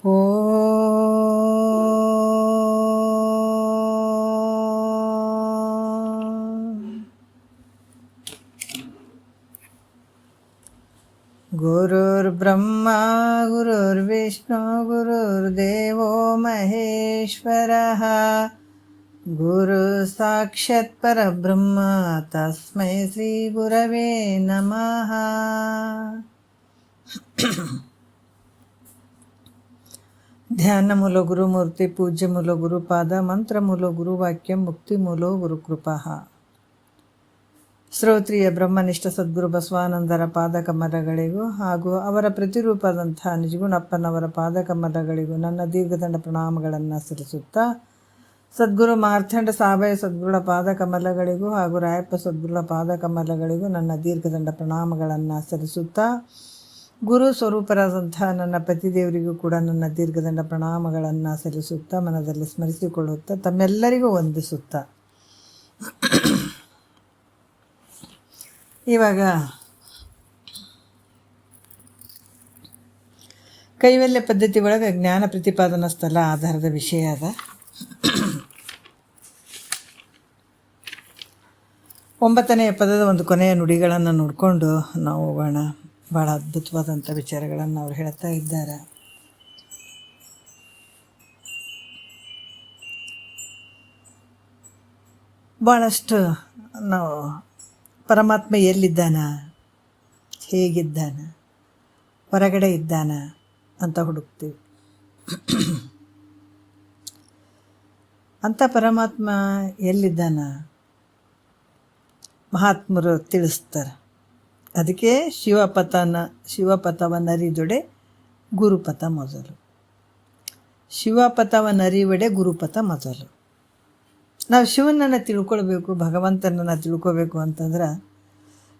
ಓ ಗುರುರ್ಬ್ರಹ್ಮ ಗುರುರ್ವಿಷ್ಣು ಗುರುರ್ದೇವೋ ಮಹೇಶ್ವರಃ ಗುರು ಸಾಕ್ಷಾತ್ ಪರಬ್ರಹ್ಮ ತಸ್ಮೈ ಶ್ರೀ ಗುರವೇ ನಮಃ. ಧ್ಯಾನ ಮೂಲ ಗುರುಮೂರ್ತಿ ಪೂಜ್ಯ ಮೂಲ ಗುರುಪಾದ ಮಂತ್ರ ಮೂಲ ಗುರುವಾಕ್ಯ ಮುಕ್ತಿ ಮೂಲ ಗುರುಕೃಪಾ. ಶ್ರೋತ್ರಿಯ ಬ್ರಹ್ಮನಿಷ್ಠ ಸದ್ಗುರು ಬಸವಾನಂದರ ಪಾದಕಮಲಗಳಿಗೂ ಹಾಗೂ ಅವರ ಪ್ರತಿರೂಪದಂಥ ನಿಜಗುಣಪ್ಪನವರ ಪಾದಕಮಲಗಳಿಗೂ ನನ್ನ ದೀರ್ಘದಂಡ ಪ್ರಣಾಮಗಳನ್ನು ಸಲ್ಲಿಸುತ್ತಾ, ಸದ್ಗುರು ಮಾರ್ಥಂಡ ಸಾಬಯ ಸದ್ಗುರುಳ ಪಾದಕಮಲಗಳಿಗೂ ಹಾಗೂ ರಾಯಪ್ಪ ಸದ್ಗುರುಳ ಪಾದಕಮಲಗಳಿಗೂ ನನ್ನ ದೀರ್ಘದಂಡ ಪ್ರಣಾಮಗಳನ್ನು ಸಲ್ಲಿಸುತ್ತಾ, ಗುರು ಸ್ವರೂಪರಾದಂಥ ನನ್ನ ಪತಿದೇವರಿಗೂ ಕೂಡ ನನ್ನ ದೀರ್ಘದಂಡ ಪ್ರಣಾಮಗಳನ್ನು ಸಲ್ಲಿಸುತ್ತಾ, ಮನದಲ್ಲಿ ಸ್ಮರಿಸಿಕೊಳ್ಳುತ್ತಾ, ತಮ್ಮೆಲ್ಲರಿಗೂ ವಂದಿಸುತ್ತಾ, ಇವಾಗ ಕೈವಲ್ಯ ಪದ್ಧತಿ ಒಳಗೆ ಜ್ಞಾನ ಪ್ರತಿಪಾದನಾ ಸ್ಥಳ ಆಧಾರದ ವಿಷಯ ಅದ. 9ನೇ ಪದದ ಒಂದು ಕೊನೆಯ ನುಡಿಗಳನ್ನು ನೋಡಿಕೊಂಡು ನಾವು ಹೋಗೋಣ. ಭಾಳ ಅದ್ಭುತವಾದಂಥ ವಿಚಾರಗಳನ್ನು ಅವ್ರು ಹೇಳ್ತಾ ಇದ್ದಾರೆ. ಭಾಳಷ್ಟು ನಾವು ಪರಮಾತ್ಮ ಎಲ್ಲಿದ್ದಾನ, ಹೇಗಿದ್ದಾನ, ಹೊರಗಡೆ ಇದ್ದಾನ ಅಂತ ಹುಡುಕ್ತೀವಿ. ಅಂಥ ಪರಮಾತ್ಮ ಎಲ್ಲಿದ್ದಾನ ಮಹಾತ್ಮರು ತಿಳಿಸ್ತಾರೆ. ಅದಕ್ಕೆ ಶಿವಪಥವನ್ನರಿದೊಡೆ ಗುರುಪಥ ಮೊದಲು. ಶಿವಪಥವನ್ನರಿವಡೆ ಗುರುಪಥ ಮೊದಲು. ನಾವು ಶಿವನನ್ನು ತಿಳ್ಕೊಳ್ಬೇಕು, ಭಗವಂತನನ್ನು ತಿಳ್ಕೊಬೇಕು ಅಂತಂದ್ರೆ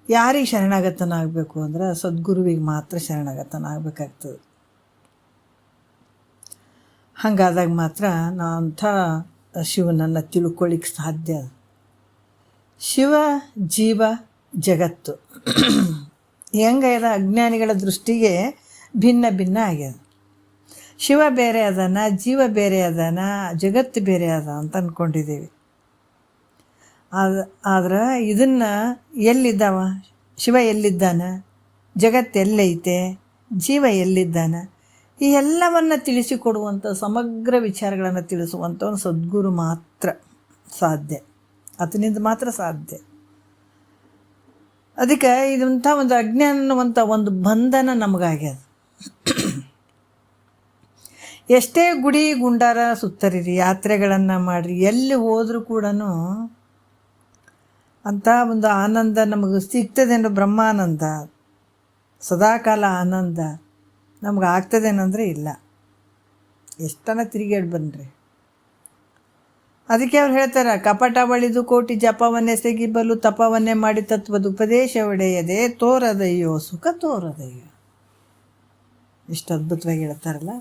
ಯಾರಿಗೆ ಶರಣಾಗತನಾಗಬೇಕು ಅಂದ್ರೆ ಸದ್ಗುರುವಿಗೆ ಮಾತ್ರ ಶರಣಾಗತನಾಗಬೇಕಾಗ್ತದೆ. ಹಾಗಾದಾಗ ಮಾತ್ರ ನಾವು ಅಂಥ ಶಿವನನ್ನು ತಿಳ್ಕೊಳ್ಳಿಕ್ಕೆ ಸಾಧ್ಯ. ಶಿವ ಜೀವ ಜಗತ್ತು ಹೆಂಗದ ಅಜ್ಞಾನಿಗಳ ದೃಷ್ಟಿಗೆ ಭಿನ್ನ ಭಿನ್ನ ಆಗ್ಯದ. ಶಿವ ಬೇರೆ ಅದಾನ, ಜೀವ ಬೇರೆ ಅದಾನ, ಜಗತ್ತು ಬೇರೆ ಅದ ಅಂತ ಅಂದ್ಕೊಂಡಿದ್ದೀವಿ. ಆದ್ರೆ ಇದನ್ನು ಎಲ್ಲಿದ್ದಾವ, ಶಿವ ಎಲ್ಲಿದ್ದಾನ, ಜಗತ್ತು ಎಲ್ಲೈತೆ, ಜೀವ ಎಲ್ಲಿದ್ದಾನ, ಈ ಎಲ್ಲವನ್ನು ತಿಳಿಸಿಕೊಡುವಂಥ ಸಮಗ್ರ ವಿಚಾರಗಳನ್ನು ತಿಳಿಸುವಂಥ ಒಂದು ಸದ್ಗುರು ಮಾತ್ರ ಸಾಧ್ಯ, ಆತನಿಂದ ಮಾತ್ರ ಸಾಧ್ಯ. ಅದಕ್ಕೆ ಇದಂಥ ಒಂದು ಅಜ್ಞಾನ ಅನ್ನುವಂಥ ಒಂದು ಬಂಧನ ನಮಗಾಗ್ಯದ. ಎಷ್ಟೇ ಗುಡಿ ಗುಂಡಾರ ಸುತ್ತರಿರಿ, ಯಾತ್ರೆಗಳನ್ನು ಮಾಡಿರಿ, ಎಲ್ಲಿ ಹೋದರೂ ಕೂಡ ಅಂಥ ಒಂದು ಆನಂದ ನಮಗೆ ಸಿಗ್ತದೇನೋ, ಬ್ರಹ್ಮಾನಂದ, ಸದಾಕಾಲ ಆನಂದ ನಮ್ಗೆ ಆಗ್ತದೇನಂದರೆ ಇಲ್ಲ. ಎಷ್ಟನ ತಿರುಗಾಡಿ ಬನ್ನಿರಿ. ಅದಕ್ಕೆ ಅವ್ರು ಹೇಳ್ತಾರೆ, ಕಪಟ ಬಳಿದು ಕೋಟಿ ಜಪವನ್ನೇ ಸೆಗಿಬಲು ತಪವನ್ನೇ ಮಾಡಿ ತತ್ವದ ಉಪದೇಶ ಒಡೆಯದೆ ತೋರದಯ್ಯೋ ಸುಖ ತೋರದಯ್ಯೋ. ಎಷ್ಟು ಅದ್ಭುತವಾಗಿ ಹೇಳ್ತಾರಲ್ಲ.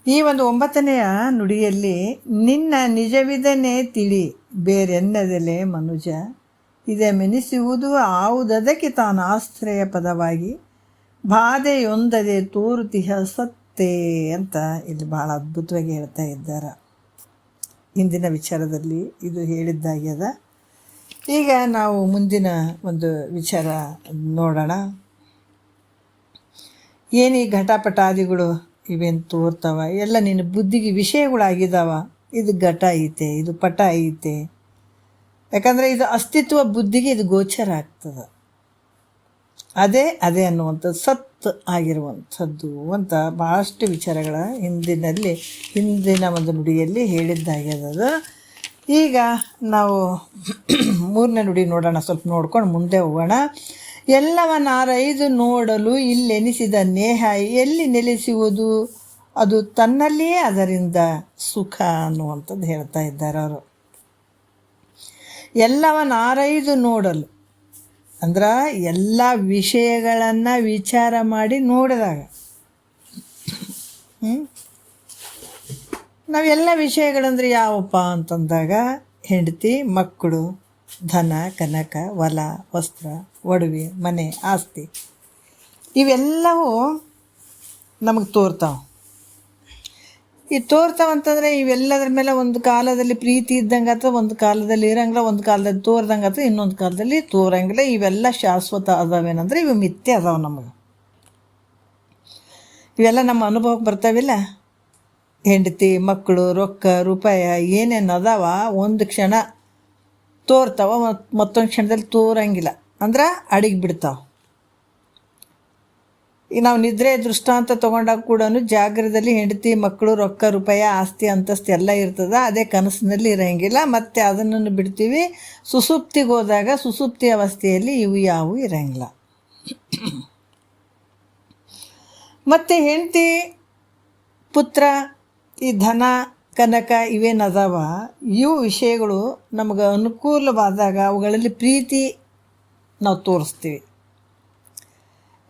ಈ ಒಂದು 9ನೆಯ ನುಡಿಯಲ್ಲಿ ನಿನ್ನ ನಿಜವಿದನೇ ತಿಳಿ ಬೇರೆನ್ನದಲೆ ಮನುಜ ಇದೇ ಮೆನಿಸುವುದು ಆವುದಕ್ಕೆ ತಾನು ಆಶ್ರಯ ಪದವಾಗಿ ಬಾಧೆಯೊಂದದೆ ತೋರುತಿಹ ಸತ್ತೇ ಅಂತ ಇಲ್ಲಿ ಭಾಳ ಅದ್ಭುತವಾಗಿ ಹೇಳ್ತಾ ಇದ್ದಾರೆ. ಇಂದಿನ ವಿಚಾರದಲ್ಲಿ ಇದು ಹೇಳಿದ್ದಾಗ್ಯದ. ಈಗ ನಾವು ಮುಂದಿನ ಒಂದು ವಿಚಾರ ನೋಡೋಣ. ಏನು ಈ ಘಟಪಟಾದಿಗಳು ಇವೇನು ತೋರ್ತಾವ, ಎಲ್ಲ ನಿನ್ನ ಬುದ್ಧಿಗೆ ವಿಷಯಗಳಾಗಿದ್ದಾವ. ಇದು ಘಟ ಐತೆ, ಇದು ಪಟ ಐತೆ, ಯಾಕಂದರೆ ಇದು ಅಸ್ತಿತ್ವ ಬುದ್ಧಿಗೆ ಇದು ಗೋಚರ ಆಗ್ತದೆ. ಅದೇ ಅನ್ನುವಂಥದ್ದು ಸತ್ ಆಗಿರುವಂಥದ್ದು ಅಂತ ಭಾಳಷ್ಟು ವಿಚಾರಗಳ ಹಿಂದಿನ ಒಂದು ನುಡಿಯಲ್ಲಿ ಹೇಳಿದ್ದಾಗ್ಯದ. ಈಗ ನಾವು 3ನೇ ನುಡಿ ನೋಡೋಣ, ಸ್ವಲ್ಪ ನೋಡ್ಕೊಂಡು ಮುಂದೆ ಹೋಗೋಣ. ಎಲ್ಲವನ್ನಾರೈದು ನೋಡಲು ಇಲ್ಲೆನಿಸಿದ ನೇಹ ಎಲ್ಲಿ ನೆಲೆಸುವುದು, ಅದು ತನ್ನಲ್ಲಿಯೇ ಅದರಿಂದ ಸುಖ ಅನ್ನುವಂಥದ್ದು ಹೇಳ್ತಾ ಇದ್ದಾರೆ ಅವರು. ಎಲ್ಲವನ್ನಾರೈದು ನೋಡಲು ಅಂದ್ರೆ ಎಲ್ಲ ವಿಷಯಗಳನ್ನು ವಿಚಾರ ಮಾಡಿ ನೋಡಿದಾಗ, ನಾವೆಲ್ಲ ವಿಷಯಗಳಂದ್ರೆ ಯಾವಪ್ಪ ಅಂತಂದಾಗ ಹೆಂಡತಿ, ಮಕ್ಕಳು, ಧನ ಕನಕ, ಹೊಲ, ವಸ್ತ್ರ, ಒಡವೆ, ಮನೆ, ಆಸ್ತಿ, ಇವೆಲ್ಲವೂ ನಮಗೆ ತೋರ್ತಾವೆ. ಈ ತೋರ್ತಾವಂತಂದರೆ ಇವೆಲ್ಲದ್ರ ಮೇಲೆ ಒಂದು ಕಾಲದಲ್ಲಿ ಪ್ರೀತಿ ಇದ್ದಂಗೆ ಅಥವಾ ಒಂದು ಕಾಲದಲ್ಲಿ ಇರಂಗಿಲ್ಲ, ಒಂದು ಕಾಲದಲ್ಲಿ ತೋರ್ದಂಗೆ ಅಥವಾ ಇನ್ನೊಂದು ಕಾಲದಲ್ಲಿ ತೋರಂಗಿಲ್ಲ. ಇವೆಲ್ಲ ಶಾಶ್ವತ ಅದಾವೇನಂದ್ರೆ ಇವು ಮಿಥ್ಯೆ ಅದಾವೆ. ನಮಗೆ ಇವೆಲ್ಲ ನಮ್ಮ ಅನುಭವಕ್ಕೆ ಬರ್ತಾವಿಲ್ಲ. ಹೆಂಡತಿ, ಮಕ್ಕಳು, ರೊಕ್ಕ, ರೂಪಾಯಿ ಏನೇನು ಅದಾವ ಒಂದು ಕ್ಷಣ ತೋರ್ತಾವ, ಮತ್ತೊಂದು ಕ್ಷಣದಲ್ಲಿ ತೋರಂಗಿಲ್ಲ, ಅಂದ್ರೆ ಅಡಿಗೆ ಬಿಡ್ತಾವೆ. ಈಗ ನಾವು ನಿದ್ರೆ ದೃಷ್ಟಾಂತ ತೊಗೊಂಡಾಗ ಕೂಡ ಜಾಗ್ರದಲ್ಲಿ ಹೆಂಡತಿ, ಮಕ್ಕಳು, ರೊಕ್ಕ, ರೂಪಾಯಿ, ಆಸ್ತಿ, ಅಂತಸ್ತು ಎಲ್ಲ ಇರ್ತದೆ. ಅದೇ ಕನಸಿನಲ್ಲಿ ಇರೋಂಗಿಲ್ಲ. ಮತ್ತು ಅದನ್ನು ಬಿಡ್ತೀವಿ. ಸುಸುಪ್ತಿಗೆ ಹೋದಾಗ ಸುಸುಪ್ತಿ ಅವಸ್ಥೆಯಲ್ಲಿ ಇವು ಯಾವುವು ಇರೋಂಗಿಲ್ಲ. ಮತ್ತು ಹೆಂಡತಿ, ಪುತ್ರ, ಈ ಧನ, ಕನಕ ಇವೇನದಾವ, ಇವು ವಿಷಯಗಳು ನಮಗೆ ಅನುಕೂಲವಾದಾಗ ಅವುಗಳಲ್ಲಿ ಪ್ರೀತಿ ನಾವು ತೋರಿಸ್ತೀವಿ.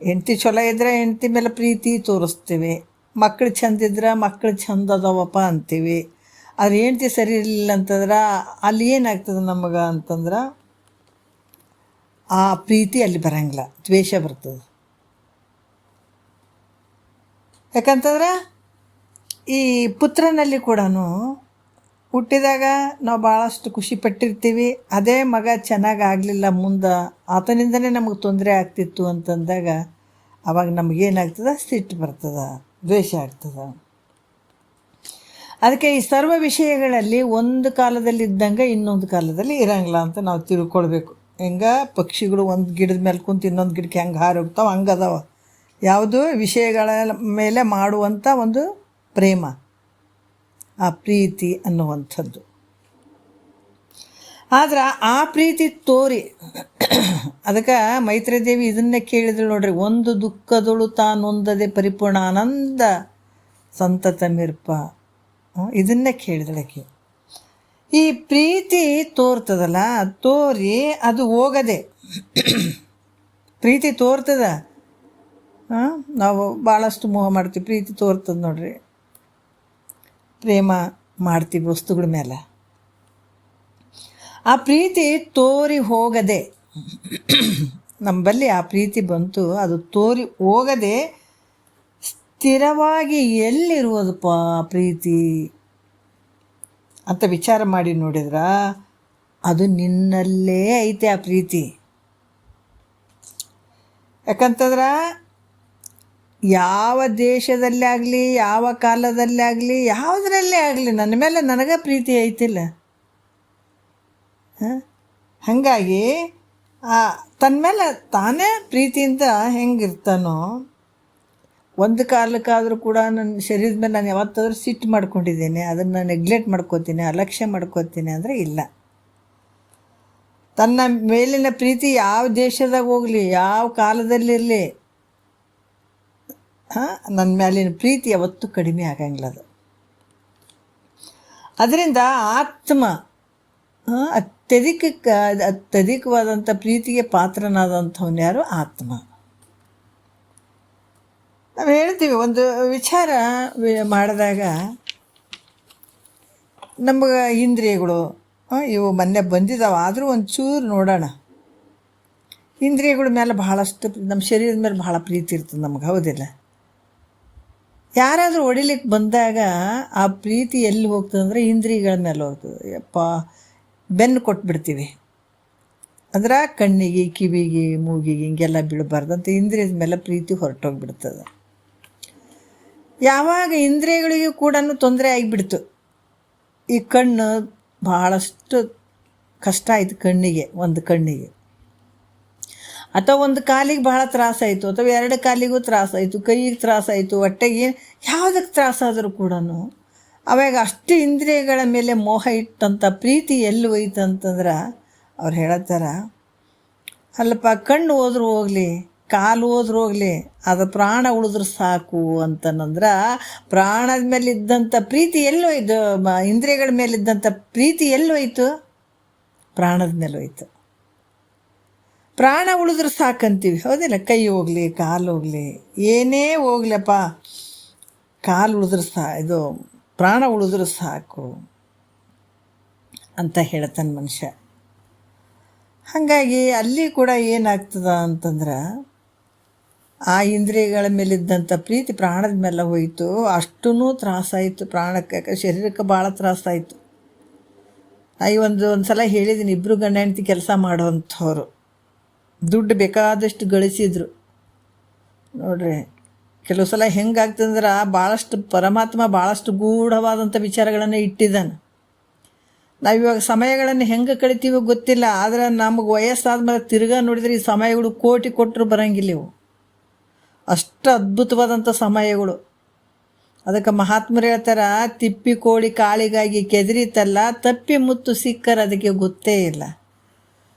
ಹೆಂಡತಿ ಚಲೋ ಇದ್ದರೆ ಹೆಂಡತಿ ಮೇಲೆ ಪ್ರೀತಿ ತೋರಿಸ್ತೀವಿ. ಮಕ್ಕಳು ಚಂದಿದ್ರೆ ಮಕ್ಕಳು ಚಂದ ಅದಾವಪ್ಪ ಅಂತೀವಿ. ಅದು ಹೆಂಡತಿ ಸರಿ ಇರಲಿಲ್ಲ ಅಂತಂದ್ರೆ ಅಲ್ಲಿ ಏನಾಗ್ತದೆ ನಮಗೆ ಅಂತಂದ್ರೆ ಆ ಪ್ರೀತಿ ಅಲ್ಲಿ ಬರೋಂಗಿಲ್ಲ, ದ್ವೇಷ ಬರ್ತದೆ. ಯಾಕಂತಂದ್ರೆ ಈ ಪುತ್ರನಲ್ಲಿ ಕೂಡ ಹುಟ್ಟಿದಾಗ ನಾವು ಭಾಳಷ್ಟು ಖುಷಿ ಪಟ್ಟಿರ್ತೀವಿ. ಅದೇ ಮಗ ಚೆನ್ನಾಗಿ ಆಗಲಿಲ್ಲ, ಮುಂದೆ ಆತನಿಂದನೇ ನಮಗೆ ತೊಂದರೆ ಆಗ್ತಿತ್ತು ಅಂತಂದಾಗ ಅವಾಗ ನಮಗೇನಾಗ್ತದೆ, ಸಿಟ್ಟು ಬರ್ತದೆ, ದ್ವೇಷ ಆಗ್ತದೆ. ಅದಕ್ಕೆ ಈ ಸರ್ವ ವಿಷಯಗಳಲ್ಲಿ ಒಂದು ಕಾಲದಲ್ಲಿ ಇದ್ದಂಗೆ ಇನ್ನೊಂದು ಕಾಲದಲ್ಲಿ ಇರೋಂಗಿಲ್ಲ ಅಂತ ನಾವು ತಿಳ್ಕೊಳ್ಬೇಕು. ಹೆಂಗೆ ಪಕ್ಷಿಗಳು ಒಂದು ಗಿಡದ ಮೇಲೆ ಕುಂತು ಇನ್ನೊಂದು ಗಿಡಕ್ಕೆ ಹೆಂಗೆ ಹಾರಿ ಹೋಗ್ತಾವೆ ಹಂಗದಾವ ಯಾವುದು ವಿಷಯಗಳ ಮೇಲೆ ಮಾಡುವಂಥ ಒಂದು ಪ್ರೇಮ, ಆ ಪ್ರೀತಿ ಅನ್ನುವಂಥದ್ದು. ಆದ್ರೆ ಆ ಪ್ರೀತಿ ತೋರಿ ಅದಕ್ಕೆ ಮೈತ್ರಿದೇವಿ ಇದನ್ನೇ ಕೇಳಿದ್ರು ನೋಡ್ರಿ, ಒಂದು ದುಃಖದಳು ತಾನೊಂದದೆ ಪರಿಪೂರ್ಣ ಆನಂದ ಸಂತತ ಮಿರ್ಪ. ಇದನ್ನೇ ಕೇಳಿದಳಕ್ಕೆ. ಈ ಪ್ರೀತಿ ತೋರ್ತದಲ್ಲ, ತೋರಿ ಅದು ಹೋಗದೆ ಪ್ರೀತಿ ತೋರ್ತದ. ನಾವು ಭಾಳಷ್ಟು ಮೋಹ ಮಾಡ್ತೀವಿ, ಪ್ರೀತಿ ತೋರ್ತದೆ ನೋಡ್ರಿ. ಪ್ರೇಮ ಮಾಡ್ತೀವಿ ವಸ್ತುಗಳ ಮೇಲೆ. ಆ ಪ್ರೀತಿ ತೋರಿ ಹೋಗದೆ ನಮ್ಮಲ್ಲಿ ಆ ಪ್ರೀತಿ ಬಂತು, ಅದು ತೋರಿ ಹೋಗದೆ ಸ್ಥಿರವಾಗಿ ಎಲ್ಲಿರುವುದಪ್ಪ ಪ್ರೀತಿ ಅಂತ ವಿಚಾರ ಮಾಡಿ ನೋಡಿದ್ರೆ ಅದು ನಿನ್ನಲ್ಲೇ ಐತೆ ಆ ಪ್ರೀತಿ. ಯಾಕಂತಂದ್ರೆ ಯಾವ ದೇಶದಲ್ಲೇ ಆಗಲಿ, ಯಾವ ಕಾಲದಲ್ಲೇ ಆಗಲಿ, ಯಾವುದರಲ್ಲೇ ಆಗಲಿ ನನ್ನ ಮೇಲೆ ನನಗೆ ಪ್ರೀತಿ ಐತಿಲ್ಲ. ಹಾಗಾಗಿ ತನ್ನ ಮೇಲೆ ತಾನೇ ಪ್ರೀತಿಯಿಂದ ಹೆಂಗಿರ್ತಾನೋ, ಒಂದು ಕಾಲಕ್ಕಾದರೂ ಕೂಡ ನನ್ನ ಶರೀರದ ಮೇಲೆ ನಾನು ಯಾವತ್ತಾದ್ರೂ ಸಿಟ್ಟು ಮಾಡ್ಕೊಂಡಿದ್ದೇನೆ, ಅದನ್ನು ನೆಗ್ಲೆಕ್ಟ್ ಮಾಡ್ಕೋತೀನಿ, ಅಲಕ್ಷ್ಯ ಮಾಡ್ಕೋತೀನಿ ಅಂದರೆ ಇಲ್ಲ. ತನ್ನ ಮೇಲಿನ ಪ್ರೀತಿ ಯಾವ ದೇಶದಾಗ ಹೋಗಲಿ, ಯಾವ ಕಾಲದಲ್ಲಿರಲಿ, ನನ್ನ ಮೇಲಿನ ಪ್ರೀತಿ ಯಾವತ್ತೂ ಕಡಿಮೆ ಆಗಂಗಿಲ್ಲ. ಅದು ಅದರಿಂದ ಆತ್ಮ ಅತ್ಯಧಿಕವಾದಂಥ ಪ್ರೀತಿಗೆ ಪಾತ್ರನಾದಂಥವನು ಯಾರು? ಆತ್ಮ. ನಾವು ಹೇಳ್ತೀವಿ ಒಂದು ವಿಚಾರ ಮಾಡಿದಾಗ ನಮಗೆ ಇಂದ್ರಿಯಗಳು ಇವು ಮೊನ್ನೆ ಬಂದಿದ್ದಾವೆ, ಆದರೂ ಒಂಚೂರು ನೋಡೋಣ. ಇಂದ್ರಿಯಗಳ ಮೇಲೆ ಭಾಳಷ್ಟು ನಮ್ಮ ಶರೀರದ ಮೇಲೆ ಭಾಳ ಪ್ರೀತಿ ಇರ್ತದೆ ನಮಗೆ, ಹೌದಿಲ್ಲ? ಯಾರಾದರೂ ಹೊಡಿಲಿಕ್ಕೆ ಬಂದಾಗ ಆ ಪ್ರೀತಿ ಎಲ್ಲಿ ಹೋಗ್ತದೆ ಅಂದರೆ ಇಂದ್ರಿಯಗಳ ಮೇಲೆ ಹೋಗ್ತದೆ. ಯಪ್ಪ ಬೆನ್ನು ಕೊಟ್ಬಿಡ್ತೀವಿ. ಅಂದ್ರೆ ಕಣ್ಣಿಗೆ, ಕಿವಿಗೆ, ಮೂಗಿಗೆ ಹಿಂಗೆಲ್ಲ ಬೀಳಬಾರ್ದು ಅಂತ ಇಂದ್ರಿಯದ ಮೇಲೆ ಪ್ರೀತಿ ಹೊರಟೋಗ್ಬಿಡ್ತದೆ. ಯಾವಾಗ ಇಂದ್ರಿಯಗಳಿಗೂ ಕೂಡ ತೊಂದರೆ ಆಗಿಬಿಡ್ತು, ಈ ಕಣ್ಣು ಭಾಳಷ್ಟು ಕಷ್ಟ ಆಯಿತು ಕಣ್ಣಿಗೆ, ಒಂದು ಕಣ್ಣಿಗೆ, ಅಥವಾ ಒಂದು ಕಾಲಿಗೆ ಭಾಳ ತ್ರಾಸಾಯಿತು, ಅಥವಾ ಎರಡು ಕಾಲಿಗೂ ತ್ರಾಸಾಯಿತು, ಕೈಗೆ ತ್ರಾಸಾಯಿತು, ಹೊಟ್ಟೆಗೆ ಯಾವುದಕ್ಕೆ ತ್ರಾಸಾದರೂ ಕೂಡ ಅವಾಗ ಅಷ್ಟು ಇಂದ್ರಿಯಗಳ ಮೇಲೆ ಮೋಹ ಇಟ್ಟಂಥ ಪ್ರೀತಿ ಎಲ್ಲಿ ಹೋಯ್ತು ಅಂತಂದ್ರೆ ಅವ್ರು ಹೇಳತ್ತಾರ, ಅಲ್ಲಪ್ಪ ಕಣ್ಣು ಹೋದ್ರೂ ಹೋಗಲಿ, ಕಾಲು ಹೋದ್ರೂ ಹೋಗಲಿ, ಅದು ಪ್ರಾಣ ಉಳಿದ್ರೆ ಸಾಕು ಅಂತಂದ್ರೆ ಪ್ರಾಣದ ಮೇಲೆ ಇದ್ದಂಥ ಪ್ರೀತಿ ಎಲ್ಲೋಯ್ತು, ಇಂದ್ರಿಯಗಳ ಮೇಲಿದ್ದಂಥ ಪ್ರೀತಿ ಎಲ್ಲೋಯ್ತು? ಪ್ರಾಣದ ಮೇಲೆ ಹೋಯ್ತು. ಪ್ರಾಣ ಉಳಿದ್ರೆ ಸಾಕಂತೀವಿ, ಹೌದಿಲ್ಲ? ಕೈ ಹೋಗಲಿ, ಕಾಲು ಹೋಗಲಿ, ಏನೇ ಹೋಗ್ಲಪ್ಪ, ಕಾಲು ಉಳಿದ್ರೆ ಇದು ಪ್ರಾಣ ಉಳಿದ್ರೆ ಸಾಕು ಅಂತ ಹೇಳ್ತಾನೆ ಮನುಷ್ಯ. ಹಾಗಾಗಿ ಅಲ್ಲಿ ಕೂಡ ಏನಾಗ್ತದ ಅಂತಂದ್ರೆ ಆ ಇಂದ್ರಿಯಗಳ ಮೇಲಿದ್ದಂಥ ಪ್ರೀತಿ ಪ್ರಾಣದ ಮೇಲೆ ಹೋಯಿತು. ಅಷ್ಟೂ ತ್ರಾಸಾಯಿತು ಪ್ರಾಣಕ್ಕೆ, ಶರೀರಕ್ಕೆ ಭಾಳ ತ್ರಾಸಾಯಿತು. ಒಂದು ಸಲ ಹೇಳಿದ್ದೀನಿ, ಇಬ್ಬರು ಗಂಡ ಹೆಂಡತಿ ಕೆಲಸ ಮಾಡೋವಂಥವ್ರು ದುಡ್ಡು ಬೇಕಾದಷ್ಟು ಗಳಿಸಿದ್ರು. ನೋಡ್ರಿ, ಕೆಲವು ಸಲ ಹೆಂಗಾಗ್ತದಂದ್ರೆ ಭಾಳಷ್ಟು ಪರಮಾತ್ಮ ಭಾಳಷ್ಟು ಗೂಢವಾದಂಥ ವಿಚಾರಗಳನ್ನು ಇಟ್ಟಿದ್ದಾನೆ. ನಾವಿವಾಗ ಸಮಯಗಳನ್ನು ಹೆಂಗೆ ಕಳಿತೀವೋ ಗೊತ್ತಿಲ್ಲ, ಆದರೆ ನಮಗೆ ವಯಸ್ಸಾದ್ಮೇಲೆ ತಿರ್ಗಾ ನೋಡಿದರೆ ಈ ಸಮಯಗಳು ಕೋಟಿ ಕೊಟ್ಟರು ಬರೋಂಗಿಲ್ಲ ಇವು. ಅಷ್ಟು ಅದ್ಭುತವಾದಂಥ ಸಮಯಗಳು. ಅದಕ್ಕೆ ಮಹಾತ್ಮರು ಹೇಳ್ತಾರೆ, ತಿಪ್ಪಿ ಕೋಳಿ ಕಾಳಿಗಾಗಿ ಕೆದರಿತಲ್ಲ, ತಪ್ಪಿ ಮುತ್ತು ಸಿಕ್ಕರೆ ಅದಕ್ಕೆ ಗೊತ್ತೇ ಇಲ್ಲ.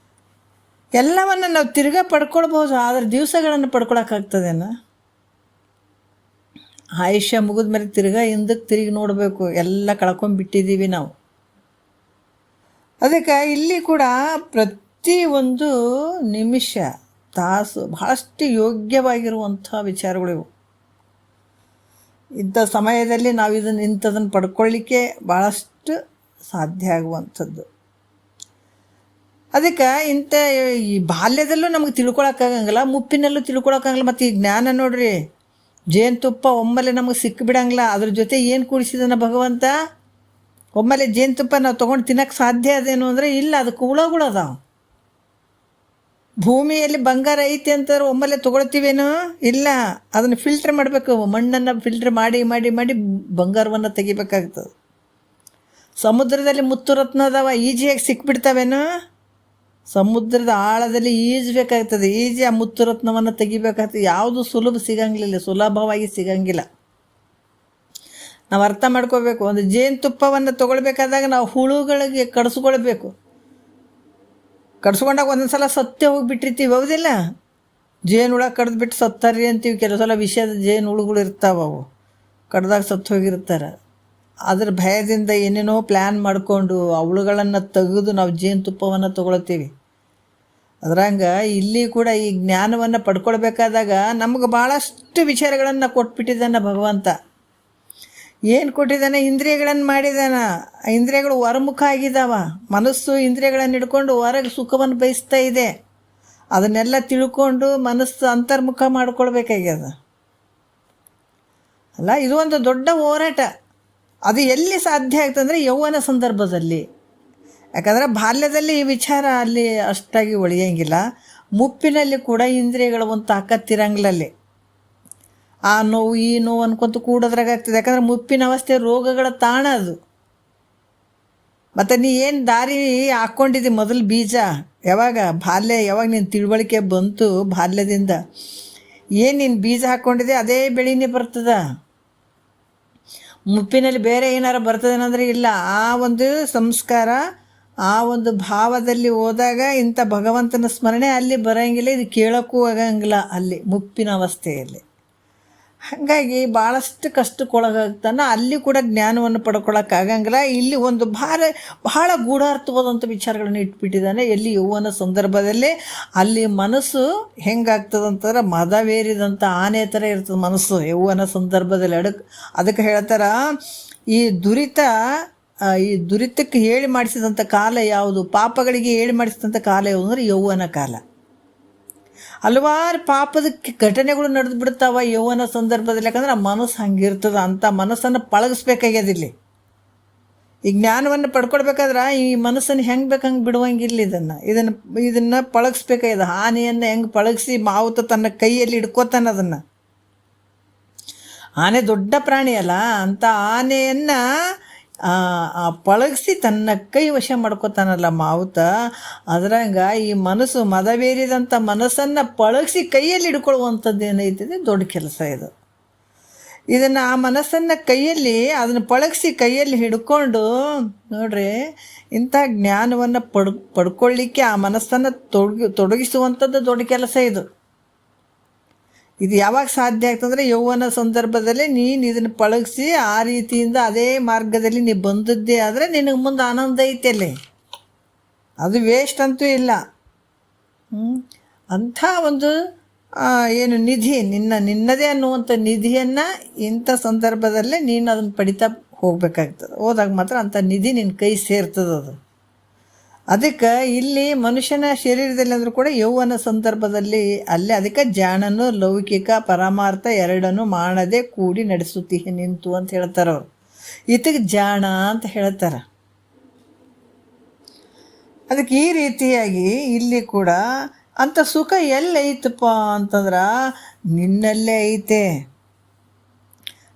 ಎಲ್ಲವನ್ನು ನಾವು ತಿರ್ಗಾ ಪಡ್ಕೊಳ್ಬೋದು, ಆದರೆ ದಿವಸಗಳನ್ನು ಪಡ್ಕೊಳಕ್ಕಾಗ್ತದೇನ? ಆಯುಷ್ಯ ಮುಗಿದ ಮೇಲೆ ತಿರ್ಗಾ ಹಿಂದಕ್ಕೆ ತಿರುಗಿ ನೋಡಬೇಕು, ಎಲ್ಲ ಕಳ್ಕೊಂಡ್ಬಿಟ್ಟಿದ್ದೀವಿ ನಾವು. ಅದಕ್ಕೆ ಇಲ್ಲಿ ಕೂಡ ಪ್ರತಿ ಒಂದು ನಿಮಿಷ ತಾಸು ಬಹಳಷ್ಟು ಯೋಗ್ಯವಾಗಿರುವಂಥ ವಿಚಾರಗಳಿವು. ಇಂಥ ಸಮಯದಲ್ಲಿ ನಾವು ಇಂಥದನ್ನು ಪಡ್ಕೊಳ್ಳಿಕ್ಕೆ ಭಾಳಷ್ಟು ಸಾಧ್ಯ ಆಗುವಂಥದ್ದು. ಅದಕ್ಕೆ ಈ ಬಾಲ್ಯದಲ್ಲೂ ನಮಗೆ ತಿಳ್ಕೊಳಕ್ಕಾಗಂಗಿಲ್ಲ, ಮುಪ್ಪಿನಲ್ಲೂ ತಿಳ್ಕೊಳಕ್ಕಾಗಲ್ಲ. ಮತ್ತು ಈ ಜ್ಞಾನ ನೋಡ್ರಿ, ಜೇನುತುಪ್ಪ ಒಮ್ಮೆಲೆ ನಮಗೆ ಸಿಕ್ಕಿಬಿಡಂಗಿಲ್ಲ. ಅದ್ರ ಜೊತೆ ಏನು ಕೂಡಿಸಿದಾನ ಭಗವಂತ? ಒಮ್ಮೆಲೆ ಜೇನುತುಪ್ಪ ನಾವು ತೊಗೊಂಡು ತಿನ್ನೋಕ್ಕೆ ಸಾಧ್ಯ ಅದೇನು ಅಂದರೆ ಇಲ್ಲ, ಅದಕ್ಕೆ ಹುಳಗಳು ಅದಾವೆ. ಭೂಮಿಯಲ್ಲಿ ಬಂಗಾರ ಐತಿ ಅಂತಾರೆ, ಒಮ್ಮೆಲೆ ತೊಗೊಳ್ತೀವೇನೋ? ಇಲ್ಲ, ಅದನ್ನು ಫಿಲ್ಟ್ರ್ ಮಾಡಬೇಕು. ಮಣ್ಣನ್ನು ಫಿಲ್ಟ್ರ್ ಮಾಡಿ ಮಾಡಿ ಮಾಡಿ ಬಂಗಾರವನ್ನು ತೆಗಿಬೇಕಾಗ್ತದೆ. ಸಮುದ್ರದಲ್ಲಿ ಮುತ್ತು ರತ್ನ ಅದಾವ, ಈಜಿಯಾಗಿ ಸಿಕ್ಬಿಡ್ತಾವೇನೋ? ಸಮುದ್ರದ ಆಳದಲ್ಲಿ ಈಜಬೇಕಾಗ್ತದೆ, ಈಜಿ ಆ ಮುತ್ತು ರತ್ನವನ್ನು ತೆಗಿಬೇಕಾಗ್ತದೆ. ಯಾವುದು ಸುಲಭವಾಗಿ ಸಿಗಂಗಿಲ್ಲ. ನಾವು ಅರ್ಥ ಮಾಡ್ಕೋಬೇಕು. ಒಂದು ಜೇನುತುಪ್ಪವನ್ನು ತೊಗೊಳ್ಬೇಕಾದಾಗ ನಾವು ಹುಳುಗಳಿಗೆ ಕಡಿಸ್ಕೊಳ್ಬೇಕು. ಕಡಿಸ್ಕೊಂಡಾಗ ಒಂದೊಂದು ಸಲ ಸತ್ತೇ ಹೋಗಿಬಿಟ್ಟಿರ್ತೀವಿ, ಹೌದಿಲ್ಲ? ಜೇನು ಹುಳ ಕಡ್ದುಬಿಟ್ಟು ಸತ್ತಾರಿ ಅಂತೀವಿ. ಕೆಲವು ಸಲ ವಿಷಯದ ಜೇನು ಹುಳುಗಳು ಇರ್ತಾವೆ, ಅವು ಕಡ್ದಾಗ ಸತ್ತು ಹೋಗಿರ್ತಾರೆ. ಅದ್ರ ಭಯದಿಂದ ಏನೇನೋ ಪ್ಲ್ಯಾನ್ ಮಾಡಿಕೊಂಡು ಹುಳುಗಳನ್ನು ತೆಗೆದು ನಾವು ಜೇನುತುಪ್ಪವನ್ನು ತೊಗೊಳ್ತೀವಿ. ಅದ್ರಂಗೆ ಇಲ್ಲಿ ಕೂಡ ಈ ಜ್ಞಾನವನ್ನು ಪಡ್ಕೊಳ್ಬೇಕಾದಾಗ ನಮಗೆ ಭಾಳಷ್ಟು ವಿಚಾರಗಳನ್ನು ಕೊಟ್ಬಿಟ್ಟಿದ್ದಾನೆ ಭಗವಂತ. ಏನು ಕೊಟ್ಟಿದ್ದಾನೆ? ಇಂದ್ರಿಯಗಳನ್ನು ಮಾಡಿದ್ದಾನೆ. ಇಂದ್ರಿಯಗಳು ಹೊರಮುಖ ಆಗಿದ್ದಾವ. ಮನಸ್ಸು ಇಂದ್ರಿಯಗಳನ್ನು ಹಿಡ್ಕೊಂಡು ಹೊರಗೆ ಸುಖವನ್ನು ಬಯಸ್ತಾ ಇದೆ. ಅದನ್ನೆಲ್ಲ ತಿಳ್ಕೊಂಡು ಮನಸ್ಸು ಅಂತರ್ಮುಖ ಮಾಡ್ಕೊಳ್ಬೇಕಾಗ್ಯದ ಅಲ್ಲ. ಇದು ಒಂದು ದೊಡ್ಡ ಹೋರಾಟ. ಅದು ಎಲ್ಲಿ ಸಾಧ್ಯ ಆಗ್ತಂದರೆ ಯೌವನ ಸಂದರ್ಭದಲ್ಲಿ. ಯಾಕಂದರೆ ಬಾಲ್ಯದಲ್ಲಿ ಈ ವಿಚಾರ ಅಲ್ಲಿ ಅಷ್ಟಾಗಿ ಒಳೆಯಂಗಿಲ್ಲ. ಮುಪ್ಪಿನಲ್ಲಿ ಕೂಡ ಇಂದ್ರಿಯಗಳ ಒಂದು ತಾಕತ್ತಿರಂಗಿಲ್ಲ ಅಲ್ಲಿ. ಆ ನೋವು ಈ ನೋವು ಅನ್ಕೊಂತ ಕೂಡೋದ್ರಾಗ ಆಗ್ತದೆ. ಯಾಕಂದ್ರೆ ಮುಪ್ಪಿನ ಅವಸ್ಥೆ ರೋಗಗಳ ತಾಣ ಅದು. ಮತ್ತು ನೀ ಏನು ದಾರಿ ಹಾಕ್ಕೊಂಡಿದ್ದಿ ಮೊದಲು ಬೀಜ, ಯಾವಾಗ ಯಾವಾಗ ನೀನು ತಿಳುವಳಿಕೆ ಬಂತು ಬಾಲ್ಯದಿಂದ, ಏನು ನೀನು ಬೀಜ ಹಾಕ್ಕೊಂಡಿದ್ದೆ ಅದೇ ಬೆಳೆನೇ ಬರ್ತದೆ. ಮುಪ್ಪಿನಲ್ಲಿ ಬೇರೆ ಏನಾರು ಬರ್ತದೇನಂದರೆ ಇಲ್ಲ. ಆ ಒಂದು ಸಂಸ್ಕಾರ, ಆ ಒಂದು ಭಾವದಲ್ಲಿ ಹೋದಾಗ ಇಂಥ ಭಗವಂತನ ಸ್ಮರಣೆ ಅಲ್ಲಿ ಬರೋಂಗಿಲ್ಲ, ಇದು ಕೇಳೋಕ್ಕೂ ಆಗಂಗಿಲ್ಲ ಅಲ್ಲಿ ಮುಪ್ಪಿನ ಅವಸ್ಥೆಯಲ್ಲಿ. ಹಾಗಾಗಿ ಭಾಳಷ್ಟು ಕಷ್ಟಕ್ಕೊಳಗಾಗ್ತಾನೆ. ಅಲ್ಲಿ ಕೂಡ ಜ್ಞಾನವನ್ನು ಪಡ್ಕೊಳ್ಳೋಕ್ಕಾಗಂಗಿಲ್ಲ. ಇಲ್ಲಿ ಒಂದು ಬಹಳ ಗೂಢಾರ್ಥವಾದಂಥ ವಿಚಾರಗಳನ್ನು ಇಟ್ಬಿಟ್ಟಿದ್ದಾನೆ. ಎಲ್ಲಿ ಯೌವನ ಸಂದರ್ಭದಲ್ಲಿ ಅಲ್ಲಿ ಮನಸ್ಸು ಹೆಂಗಾಗ್ತದಂತಂದ್ರೆ ಮದವೇರಿದಂಥ ಆನೆ ಥರ ಇರ್ತದೆ ಮನಸ್ಸು ಯೌವನ ಸಂದರ್ಭದಲ್ಲಿ. ಅದಕ್ಕೆ ಹೇಳ್ತಾರೆ, ಈ ದುರಿತಕ್ಕೆ ಹೇಳಿ ಮಾಡಿಸಿದಂಥ ಕಾಲ ಯಾವುದು? ಪಾಪಗಳಿಗೆ ಹೇಳಿ ಮಾಡಿಸಿದಂಥ ಕಾಲ ಯಾವುದು ಅಂದರೆ ಯೌವನ ಕಾಲ. ಹಲವಾರು ಪಾಪದ ಘಟನೆಗಳು ನಡೆದು ಬಿಡ್ತಾವ ಯೌವನ ಸಂದರ್ಭದಲ್ಲಿ. ಯಾಕಂದ್ರೆ ಆ ಮನಸ್ಸು ಹಂಗಿರ್ತದೆ. ಅಂಥ ಮನಸ್ಸನ್ನು ಪಳಗಿಸ್ಬೇಕಾಗ್ಯದ ಇಲ್ಲಿ. ಈ ಜ್ಞಾನವನ್ನು ಪಡ್ಕೊಳ್ಬೇಕಾದ್ರೆ ಈ ಮನಸ್ಸನ್ನು ಹೆಂಗೆ ಬೇಕಂಗೆ ಬಿಡುವಂಗಿಲ್ಲ. ಇದನ್ನು ಪಳಗಿಸ್ಬೇಕಾಗ್ಯದ. ಆನೆಯನ್ನು ಹೆಂಗೆ ಪಳಗಿಸಿ ಮಾವುತ ತನ್ನ ಕೈಯಲ್ಲಿ ಹಿಡ್ಕೋತಾನೆ ಅದನ್ನು. ಆನೆ ದೊಡ್ಡ ಪ್ರಾಣಿ ಅಲ್ಲ, ಅಂಥ ಆನೆಯನ್ನು ಪಳಗಿಸಿ ತನ್ನ ಕೈ ವಶ ಮಾಡ್ಕೋತಾನಲ್ಲ ಮಾವುತ. ಅದ್ರಂಗ ಈ ಮನಸ್ಸು ಮದವೇರಿದಂಥ ಮನಸ್ಸನ್ನು ಪಳಗಿಸಿ ಕೈಯಲ್ಲಿ ಹಿಡ್ಕೊಳ್ಳುವಂಥದ್ದು ಏನೈತಿದೆ ದೊಡ್ಡ ಕೆಲಸ ಇದು. ಇದನ್ನು ಆ ಮನಸ್ಸನ್ನು ಅದನ್ನು ಪಳಗಿಸಿ ಕೈಯಲ್ಲಿ ಹಿಡ್ಕೊಂಡು ನೋಡ್ರಿ, ಇಂಥ ಜ್ಞಾನವನ್ನು ಪಡ್ಕೊಳ್ಳಿಕ್ಕೆ ಆ ಮನಸ್ಸನ್ನು ತೊಡಗಿಸುವಂಥದ್ದು ದೊಡ್ಡ ಕೆಲಸ ಇದು. ಇದು ಯಾವಾಗ ಸಾಧ್ಯ ಆಗ್ತಂದರೆ ಯೌವನ ಸಂದರ್ಭದಲ್ಲಿ ನೀನು ಇದನ್ನು ಪಳಗಿಸಿ ಆ ರೀತಿಯಿಂದ ಅದೇ ಮಾರ್ಗದಲ್ಲಿ ನೀನು ಬಂದದ್ದೇ ಆದರೆ ನಿನಗೆ ಮುಂದೆ ಆನಂದ ಐತೆಲ್ಲಿ, ಅದು ವೇಸ್ಟ್ ಅಂತೂ ಇಲ್ಲ. ಅಂಥ ಒಂದು ಏನು ನಿಧಿ, ನಿನ್ನದೇ ಅನ್ನುವಂಥ ನಿಧಿಯನ್ನು ಇಂಥ ಸಂದರ್ಭದಲ್ಲೇ ನೀನು ಅದನ್ನು ಪಡಿತಾ ಹೋಗ್ಬೇಕಾಗ್ತದೆ. ಹೋದಾಗ ಮಾತ್ರ ಅಂಥ ನಿಧಿ ನಿನ್ನ ಕೈ ಸೇರ್ತದೆ. ಅದು ಅದಕ್ಕೆ ಇಲ್ಲಿ ಮನುಷ್ಯನ ಶರೀರದಲ್ಲಿ ಅಂದರೂ ಕೂಡ ಯೌವನ ಸಂದರ್ಭದಲ್ಲಿ ಅಲ್ಲೇ ಅದಕ್ಕೆ ಜಾಣನು ಲೌಕಿಕ ಪರಮಾರ್ಥ ಎರಡನ್ನು ಮಾಡದೆ ಕೂಡಿ ನಡೆಸುತ್ತೀಯ ನಿಂತು ಅಂತ ಹೇಳ್ತಾರೆ ಅವರು. ಇದಕ್ಕೆ ಜಾಣ ಅಂತ ಹೇಳ್ತಾರೆ. ಅದಕ್ಕೆ ಈ ರೀತಿಯಾಗಿ ಇಲ್ಲಿ ಕೂಡ ಅಂಥ ಸುಖ ಎಲ್ಲೈತಪ್ಪ ಅಂತಂದ್ರೆ ನಿನ್ನಲ್ಲೇ ಐತೆ.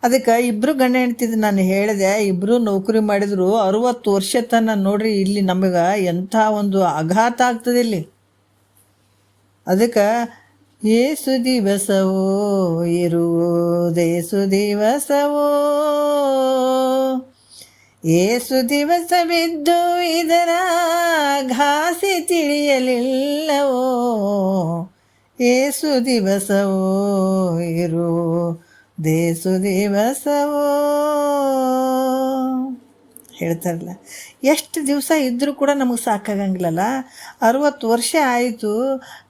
ಅದಕ್ಕೆ ಇಬ್ಬರು ಗಂಡ ಹೆಂಡ್ತಿದ್ದು ನಾನು ಹೇಳಿದೆ, ಇಬ್ಬರು ನೌಕರಿ ಮಾಡಿದ್ರು 60 ವರ್ಷ ತನಕ ನೋಡ್ರಿ. ಇಲ್ಲಿ ನಮಗೆ ಎಂಥ ಒಂದು ಆಘಾತ ಆಗ್ತದೆ ಇಲ್ಲಿ. ಅದಕ್ಕೆ ಏಸು ದಿವಸವೋ ಇರುವುದೇಸು ದಿವಸವೋ, ಏಸು ದಿವಸವಿದ್ದು ಇದರ ಘಾಸಿ ತಿಳಿಯಲಿಲ್ಲವೋ, ಏಸು ದಿವಸವೋ ಇರುವುದೇಸು ದಿವಸವೋ ಹೇಳ್ತಾರಲ್ಲ. ಎಷ್ಟು ದಿವಸ ಇದ್ದರೂ ಕೂಡ ನಮಗೆ ಸಾಕಾಗಂಗಿಲ್ಲಲ್ಲ. 60 ವರ್ಷ ಆಯಿತು.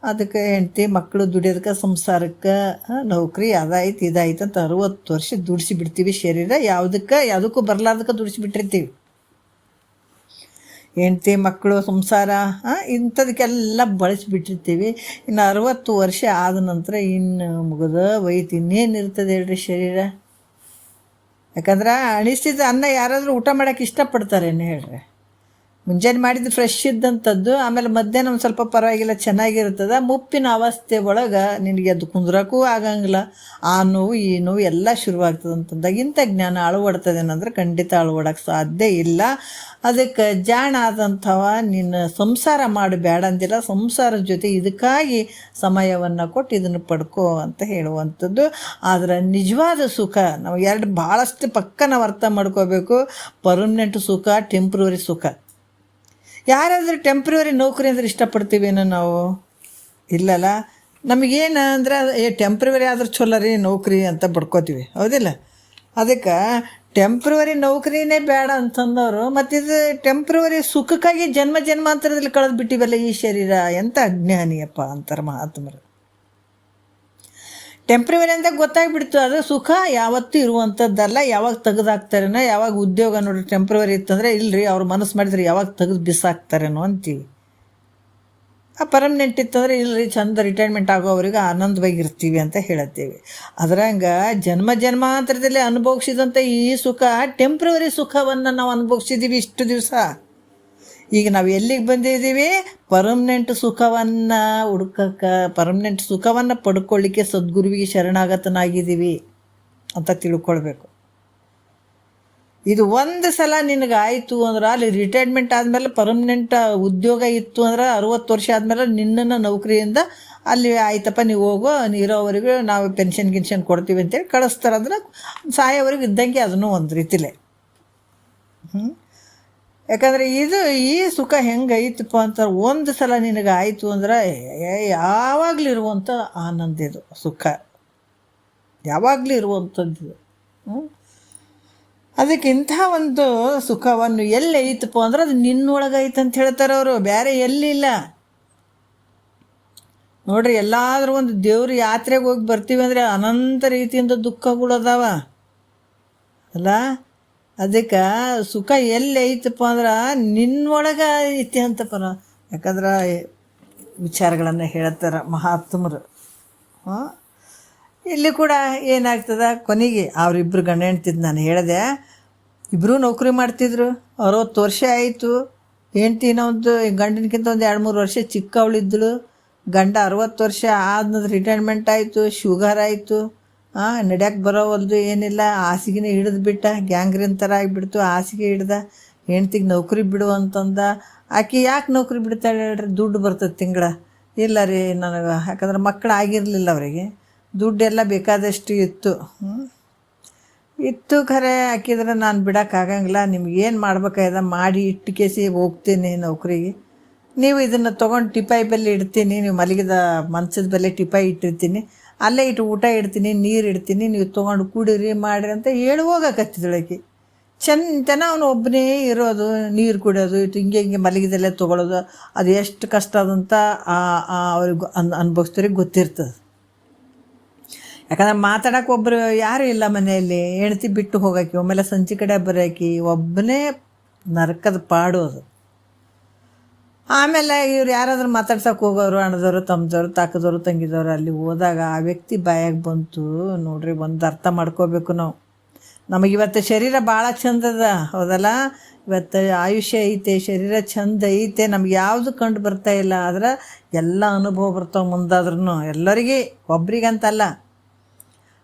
ಅದಕ್ಕೆ ಹೆಂಡ್ತಿ ಮಕ್ಕಳು ದುಡಿಯೋದಕ್ಕೆ ಸಂಸಾರಕ್ಕೆ ನೌಕರಿ ಅದಾಯ್ತು ಇದಾಯ್ತು ಅಂತ 60 ವರ್ಷ ದುಡಿಸಿ ಬಿಡ್ತೀವಿ. ಶರೀರ ಯಾವುದಕ್ಕೂ ಬರಲಾರ್ದಕ್ಕೆ ದುಡಿಸಿಬಿಟ್ಟಿರ್ತೀವಿ. ಹೆಂಡ್ತಿ ಮಕ್ಕಳು ಸಂಸಾರ ಇಂಥದಕ್ಕೆಲ್ಲ ಬಳಸಿಬಿಟ್ಟಿರ್ತೀವಿ. ಇನ್ನು 60 ವರ್ಷ ಆದ ನಂತರ ಇನ್ನು ಮುಗಿದ ಒಯ್ತು ಇನ್ನೇನಿರ್ತದೆ ಹೇಳ್ರಿ ಶರೀರ. ಯಾಕಂದ್ರೆ ಅನಿಸ್ತಿದ್ದ ಅನ್ನ ಯಾರಾದರೂ ಊಟ ಮಾಡೋಕ್ಕೆ ಇಷ್ಟಪಡ್ತಾರೇನು ಹೇಳ್ರಿ. ಮುಂಜಾನೆ ಮಾಡಿದ್ದು ಫ್ರೆಶ್ ಇದ್ದಂಥದ್ದು, ಆಮೇಲೆ ಮಧ್ಯಾಹ್ನ ಒಂದು ಸ್ವಲ್ಪ ಪರವಾಗಿಲ್ಲ ಚೆನ್ನಾಗಿರ್ತದೆ. ಮುಪ್ಪಿನ ಅವಸ್ಥೆ ಒಳಗೆ ನಿನಗೆ ಅದು ಕುಂದ್ರಕ್ಕೂ ಆಗಂಗಿಲ್ಲ. ಆ ನೋವು ಈ ನೋವು ಎಲ್ಲ ಶುರುವಾಗ್ತದೆ ಅಂತಂದಾಗ ಇಂಥ ಜ್ಞಾನ ಅಳವಡ್ತದೇನಂದ್ರೆ ಖಂಡಿತ ಅಳವಡಕ್ಕೆ ಸಾಧ್ಯ ಇಲ್ಲ. ಅದಕ್ಕೆ ಜಾಣ ಆದಂಥವ ನಿನ್ನ ಸಂಸಾರ ಮಾಡಬೇಡ ಅಂದಿಲ್ಲ. ಸಂಸಾರದ ಜೊತೆ ಇದಕ್ಕಾಗಿ ಸಮಯವನ್ನು ಕೊಟ್ಟು ಇದನ್ನು ಪಡ್ಕೋ ಅಂತ ಹೇಳುವಂಥದ್ದು. ಆದರೆ ನಿಜವಾದ ಸುಖ ನಾವು ಭಾಳಷ್ಟು ಪಕ್ಕ ನಾವು ಅರ್ಥ ಮಾಡ್ಕೋಬೇಕು. ಪರ್ಮನೆಂಟ್ ಸುಖ, ಟೆಂಪ್ರವರಿ ಸುಖ. ಯಾರಾದರೂ ಟೆಂಪ್ರವರಿ ನೌಕರಿ ಅಂದ್ರೆ ಇಷ್ಟಪಡ್ತೀವೇನೋ ನಾವು? ಇಲ್ಲಲ್ಲ. ನಮಗೇನು ಅಂದ್ರೆ ಟೆಂಪ್ರವರಿ ಆದ್ರೆ ಚಲೋ ರೀ ನೌಕರಿ ಅಂತ ಪಡ್ಕೋತೀವಿ, ಹೌದಿಲ್ಲ? ಅದಕ್ಕೆ ಟೆಂಪ್ರವರಿ ನೌಕರಿನೇ ಬೇಡ ಅಂತಂದವರು ಮತ್ತಿದು ಟೆಂಪ್ರವರಿ ಸುಖಕ್ಕಾಗಿ ಜನ್ಮ ಜನ್ಮಾಂತರದಲ್ಲಿ ಕಳೆದು ಬಿಟ್ಟಿವಲ್ಲ ಈ ಶರೀರ. ಎಂಥ ಅಜ್ಞಾನಿಯಪ್ಪ ಅಂತಾರೆ ಮಹಾತ್ಮರು. ಟೆಂಪ್ರವರಿ ಅಂತ ಗೊತ್ತಾಗ್ಬಿಡ್ತು. ಅದು ಸುಖ ಯಾವತ್ತೂ ಇರುವಂಥದ್ದಲ್ಲ. ಯಾವಾಗ ತೆಗೆದಾಕ್ತಾರೇನೋ, ಯಾವಾಗ ಉದ್ಯೋಗ ನೋಡ್ರಿ ಟೆಂಪ್ರವರಿ ಇತ್ತಂದರೆ ಇಲ್ಲರಿ ಅವ್ರು ಮನಸ್ಸು ಮಾಡಿದ್ರೆ ಯಾವಾಗ ತೆಗೆದು ಬಿಸಾಕ್ತಾರೇನೋ ಅಂತೀವಿ. ಆ ಪರ್ಮನೆಂಟ್ ಇತ್ತಂದರೆ ಇಲ್ಲರಿ ಚಂದ ರಿಟೈರ್ಮೆಂಟ್ ಆಗೋವ್ರಿಗೆ ಆನಂದವಾಗಿರ್ತೀವಿ ಅಂತ ಹೇಳತ್ತೀವಿ. ಅದ್ರಂಗೆ ಜನ್ಮ ಜನ್ಮಾಂತರದಲ್ಲಿ ಅನುಭವಿಸಿದಂಥ ಈ ಸುಖ ಟೆಂಪ್ರವರಿ ಸುಖವನ್ನು ನಾವು ಅನುಭವಿಸಿದ್ದೀವಿ ಇಷ್ಟು ದಿವಸ. ಈಗ ನಾವು ಎಲ್ಲಿಗೆ ಬಂದಿದ್ದೀವಿ? ಪರ್ಮನೆಂಟ್ ಸುಖವನ್ನು ಹುಡ್ಕಕ್ಕೆ, ಪರ್ಮನೆಂಟ್ ಸುಖವನ್ನು ಪಡ್ಕೊಳ್ಳಿಕ್ಕೆ ಸದ್ಗುರುವಿಗೆ ಶರಣಾಗತನಾಗಿದ್ದೀವಿ ಅಂತ ತಿಳ್ಕೊಳ್ಬೇಕು. ಇದು ಒಂದು ಸಲ ನಿನಗೆ ಆಯಿತು ಅಂದ್ರೆ ಅಲ್ಲಿ ರಿಟೈರ್ಮೆಂಟ್ ಆದಮೇಲೆ ಪರ್ಮನೆಂಟ್ ಉದ್ಯೋಗ ಇತ್ತು ಅಂದ್ರೆ 60 ವರ್ಷ ಆದಮೇಲೆ ನಿನ್ನನ್ನು ನೌಕರಿಯಿಂದ ಅಲ್ಲಿ ಆಯ್ತಪ್ಪ ನೀವು ಹೋಗೋ, ಇರೋವರೆಗೂ ನಾವು ಪೆನ್ಷನ್ ಗಿನ್ಷನ್ ಕೊಡ್ತೀವಿ ಅಂತೇಳಿ ಕಳಿಸ್ತಾರೆ. ಅಂದ್ರೆ ಸಾಯೋವರೆಗೂ ಇದ್ದಂಗೆ ಅದನ್ನು ಒಂದು ರೀತಿಲೇ. ಯಾಕಂದರೆ ಈ ಸುಖ ಹೆಂಗೆ ಐತಪ್ಪ ಅಂತ ಒಂದು ಸಲ ನಿನಗೆ ಆಯಿತು ಅಂದ್ರೆ ಯಾವಾಗಲೂ ಇರುವಂಥ ಆನಂದ ಇದು. ಸುಖ ಯಾವಾಗಲೂ ಇರುವಂಥದ್ದು. ಅದಕ್ಕೆ ಇಂಥ ಒಂದು ಸುಖವನ್ನು ಎಲ್ಲಿ ಐತಪ್ಪ ಅಂದ್ರೆ ಅದು ನಿನ್ನೊಳಗೆ ಐತೆ ಅಂತ ಹೇಳ್ತಾರೆ ಅವರು, ಬೇರೆ ಎಲ್ಲಿಲ್ಲ ನೋಡ್ರಿ. ಎಲ್ಲಾದರೂ ಒಂದು ದೇವ್ರ ಯಾತ್ರೆಗೆ ಹೋಗಿ ಬರ್ತೀವಿ ಅಂದರೆ ಅನಂತ ರೀತಿಯಿಂದ ದುಃಖಗಳು ಅದಾವ ಅಲ್ಲ. ಅದಕ್ಕೆ ಸುಖ ಎಲ್ಲಿ ಐತಪ್ಪ ಅಂದ್ರೆ ನಿನ್ನೊಳಗೆ ಐತಿ ಅಂತ ಯಾಕಂದ್ರೆ ವಿಚಾರಗಳನ್ನು ಹೇಳ್ತಾರೆ ಮಹಾತ್ಮರು. ಇಲ್ಲಿ ಕೂಡ ಏನಾಗ್ತದೆ ಕೊನೆಗೆ ಅವರಿಬ್ಬರು ಗಂಡ ಹೆಂಡ್ತಿದ್ದು ನಾನು ಹೇಳಿದೆ, ಇಬ್ಬರೂ ನೌಕರಿ ಮಾಡ್ತಿದ್ರು. 60 ವರ್ಷ ಆಯಿತು. ಹೆಂಡ್ತಿನ ಒಂದು ಗಂಡನಕ್ಕಿಂತ ಒಂದು 2-3 ವರ್ಷ ಚಿಕ್ಕವಳಿದ್ದಳು. ಗಂಡ 60 ವರ್ಷ ಆದ್ಮೇಲೆ ರಿಟೈರ್ಮೆಂಟ್ ಆಯಿತು, ಶುಗರ್ ಆಯಿತು, ನಡ್ಯಕ್ಕೆ ಬರೋವಲ್ದು ಏನಿಲ್ಲ. ಹಾಸಿಗೆನೇ ಹಿಡಿದು ಬಿಟ್ಟ, ಗ್ಯಾಂಗ್ರೀನ್ ಥರ ಆಗಿಬಿಡ್ತು. ಹಾಸಿಗೆ ಹಿಡ್ದ. ಹೆಂಡ್ತಿಗೆ ನೌಕರಿ ಬಿಡು ಅಂತಂದ. ಆಕೆ ಯಾಕೆ ನೌಕರಿ ಬಿಡ್ತಾಳೆ ಹೇಳ್ರಿ? ದುಡ್ಡು ಬರ್ತದೆ ತಿಂಗಳ. ಇಲ್ಲ ರೀ ನನಗೆ, ಯಾಕಂದ್ರೆ ಮಕ್ಕಳು ಆಗಿರಲಿಲ್ಲ ಅವರಿಗೆ, ದುಡ್ಡೆಲ್ಲ ಬೇಕಾದಷ್ಟು ಇತ್ತು ಖರೆ. ಹಾಕಿದ್ರೆ ನಾನು ಬಿಡೋಕ್ಕಾಗಂಗಿಲ್ಲ. ನಿಮ್ಗೇನು ಮಾಡ್ಬೇಕಾಯ್ದ ಮಾಡಿ ಇಟ್ಟು ಕೇಸಿ ಹೋಗ್ತೀನಿ ನೌಕರಿಗೆ. ನೀವು ಇದನ್ನು ತೊಗೊಂಡು ಟಿಪಾಯಿ ಬೆಲೆ ಇಡ್ತೀನಿ, ನೀವು ಮಲಗಿದ ಮಂಚದ ಬೆಲೆ ಟಿಪಾಯಿ ಇಟ್ಟಿರ್ತೀನಿ, ಅಲ್ಲೇ ಇಟ್ಟು ಊಟ ಇಡ್ತೀನಿ, ನೀರು ಇಡ್ತೀನಿ, ನೀವು ತೊಗೊಂಡು ಕುಡೀರಿ ಮಾಡಿರಿ ಅಂತ ಹೇಳಿ ಹೋಗಕತ್ತಿದಳಕಿ. ಚಂದನ ಅವನು ಒಬ್ಬನೇ ಇರೋದು, ನೀರು ಕುಡಿಯೋದು, ಇಟ್ಟು ಹಿಂಗೆ ಮಲಗಿದಲ್ಲೇ ತೊಗೊಳೋದು, ಅದು ಎಷ್ಟು ಕಷ್ಟ ಅದಂತ ಅವ್ರಿಗೆ ಅನುಭವಿಸ್ದವ್ರಿಗೆ ಗೊತ್ತಿರ್ತದೆ. ಯಾಕಂದ್ರೆ ಮಾತಾಡೋಕೆ ಒಬ್ಬರು ಯಾರೂ ಇಲ್ಲ ಮನೆಯಲ್ಲಿ. ಹೆಂಡ್ತಿ ಬಿಟ್ಟು ಹೋಗೋಕೆ, ಆಮೇಲೆ ಸಂಜೆ ಕಡೆ ಬರೋಕೆ, ಒಬ್ಬನೇ ನರಕದ ಪಾಡು ಅದು. ಆಮೇಲೆ ಇವ್ರು ಯಾರಾದ್ರೂ ಮಾತಾಡ್ಸೋಕೆ ಹೋಗೋರು, ಅಣ್ಣದವರು ತಮ್ಮದವರು ತಾಕದವರು ತಂಗಿದವರು ಅಲ್ಲಿ ಹೋದಾಗ ಆ ವ್ಯಕ್ತಿ ಬಾಯಾಗ ಬಂತು ನೋಡ್ರಿ. ಒಂದು ಅರ್ಥ ಮಾಡ್ಕೋಬೇಕು ನಾವು, ನಮಗಿವತ್ತು ಶರೀರ ಭಾಳ ಚಂದದ, ಹೌದಲ್ಲ? ಇವತ್ತು ಆಯುಷ್ಯ ಐತೆ, ಶರೀರ ಚಂದ ಐತೆ, ನಮ್ಗೆ ಯಾವುದು ಕಂಡು ಬರ್ತಾ ಇಲ್ಲ. ಆದ್ರೆ ಎಲ್ಲ ಅನುಭವ ಬರ್ತಾವೆ ಮುಂದಾದ್ರೂ, ಎಲ್ಲರಿಗೆ, ಒಬ್ರಿಗಂತಲ್ಲ.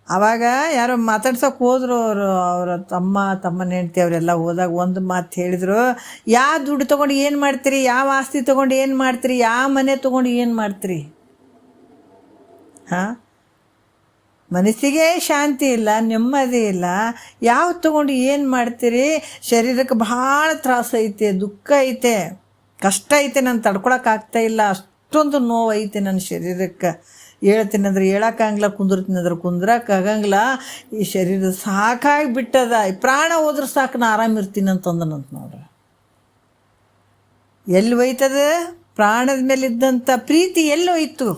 ಆವಾಗ ಯಾರೋ ಮಾತಾಡ್ಸೋಕೆ ಹೋದ್ರು, ಅವರ ತಮ್ಮನ ಹೆಂಡ್ತಿ ಅವರೆಲ್ಲ ಹೋದಾಗ ಒಂದು ಮಾತು ಹೇಳಿದರು, ಯಾವ ದುಡ್ಡು ತೊಗೊಂಡು ಏನು ಮಾಡ್ತೀರಿ, ಯಾವ ಆಸ್ತಿ ತೊಗೊಂಡು ಏನು ಮಾಡ್ತೀರಿ, ಯಾವ ಮನೆ ತೊಗೊಂಡು ಏನು ಮಾಡ್ತೀರಿ? ಹಾಂ, ಮನಸ್ಸಿಗೆ ಶಾಂತಿ ಇಲ್ಲ, ನೆಮ್ಮದಿ ಇಲ್ಲ, ಯಾವ ತೊಗೊಂಡು ಏನು ಮಾಡ್ತೀರಿ? ಶರೀರಕ್ಕೆ ಭಾಳ ತ್ರಾಸ ಐತೆ, ದುಃಖ ಐತೆ, ಕಷ್ಟ ಐತೆ, ನಾನು ತಡ್ಕೊಳಕ್ಕಾಗ್ತಾ ಇಲ್ಲ, ಅಷ್ಟೊಂದು ನೋವು ಐತೆ ನನ್ನ ಶರೀರಕ್ಕೆ. ಹೇಳ್ತೀನಿ ಅಂದ್ರೆ ಹೇಳೋಕ್ಕಾಗಲ್ಲ, ಕುಂದಿರ್ತೀನಿ ಅಂದ್ರೆ ಕುಂದ್ರಕ್ಕಾಗಂಗಿಲ್ಲ, ಈ ಶರೀರ ಸಾಕಾಗಿ ಬಿಟ್ಟದ, ಪ್ರಾಣ ಹೋದ್ರೆ ಸಾಕು ನಾ ಆರಾಮಿರ್ತೀನಿ ಅಂತಂದನಂತ ನೋಡ್ರಿ. ಎಲ್ಲಿ ಹೋಯ್ತದ? ಪ್ರಾಣದ ಮೇಲಿದ್ದಂಥ ಪ್ರೀತಿ ಎಲ್ಲಿ ಹೋಯ್ತು?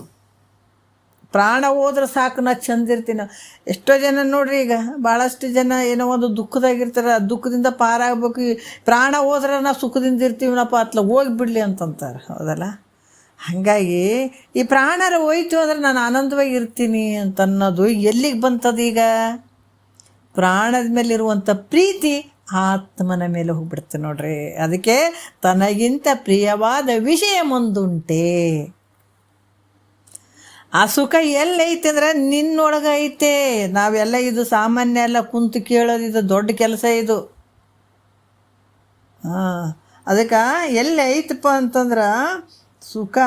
ಪ್ರಾಣ ಹೋದ್ರೆ ಸಾಕು ನಾ ಚಂದಿರ್ತೀನಿ. ಎಷ್ಟೋ ಜನ ನೋಡ್ರಿ, ಈಗ ಭಾಳಷ್ಟು ಜನ ಏನೋ ಒಂದು ದುಃಖದಾಗಿರ್ತಾರೆ, ಆ ದುಃಖದಿಂದ ಪಾರಾಗಬೇಕು, ಪ್ರಾಣ ಹೋದ್ರೆ ನಾವು ಸುಖದಿಂದ ಇರ್ತೀವಿನಪ್ಪ ಅತ್ಲ ಹೋಗಿಬಿಡ್ಲಿ ಅಂತಂತಾರೆ, ಹೌದಲ್ಲ? ಹಾಗಾಗಿ ಈ ಪ್ರಾಣರ ಹೋಯ್ತು ಅಂದ್ರೆ ನಾನು ಆನಂದವಾಗಿ ಇರ್ತೀನಿ ಅಂತ ಅನ್ನೋದು ಎಲ್ಲಿಗೆ ಬಂತದ? ಈಗ ಪ್ರಾಣದ ಮೇಲಿರುವಂಥ ಪ್ರೀತಿ ಆತ್ಮನ ಮೇಲೆ ಹೋಗ್ಬಿಡ್ತೆ ನೋಡ್ರಿ. ಅದಕ್ಕೆ ತನಗಿಂತ ಪ್ರಿಯವಾದ ವಿಷಯ ಮುಂದುಂಟೆ. ಆ ಸುಖ ಎಲ್ಲೈತೆ ಅಂದ್ರೆ ನಿನ್ನೊಳಗೆ ಐತೆ. ನಾವೆಲ್ಲ ಇದು ಸಾಮಾನ್ಯ ಎಲ್ಲ ಕುಂತು ಕೇಳೋದು, ಇದು ದೊಡ್ಡ ಕೆಲಸ ಇದು. ಅದಕ್ಕೆ ಎಲ್ಲಿ ಐತಪ್ಪ ಅಂತಂದ್ರೆ ಸುಖ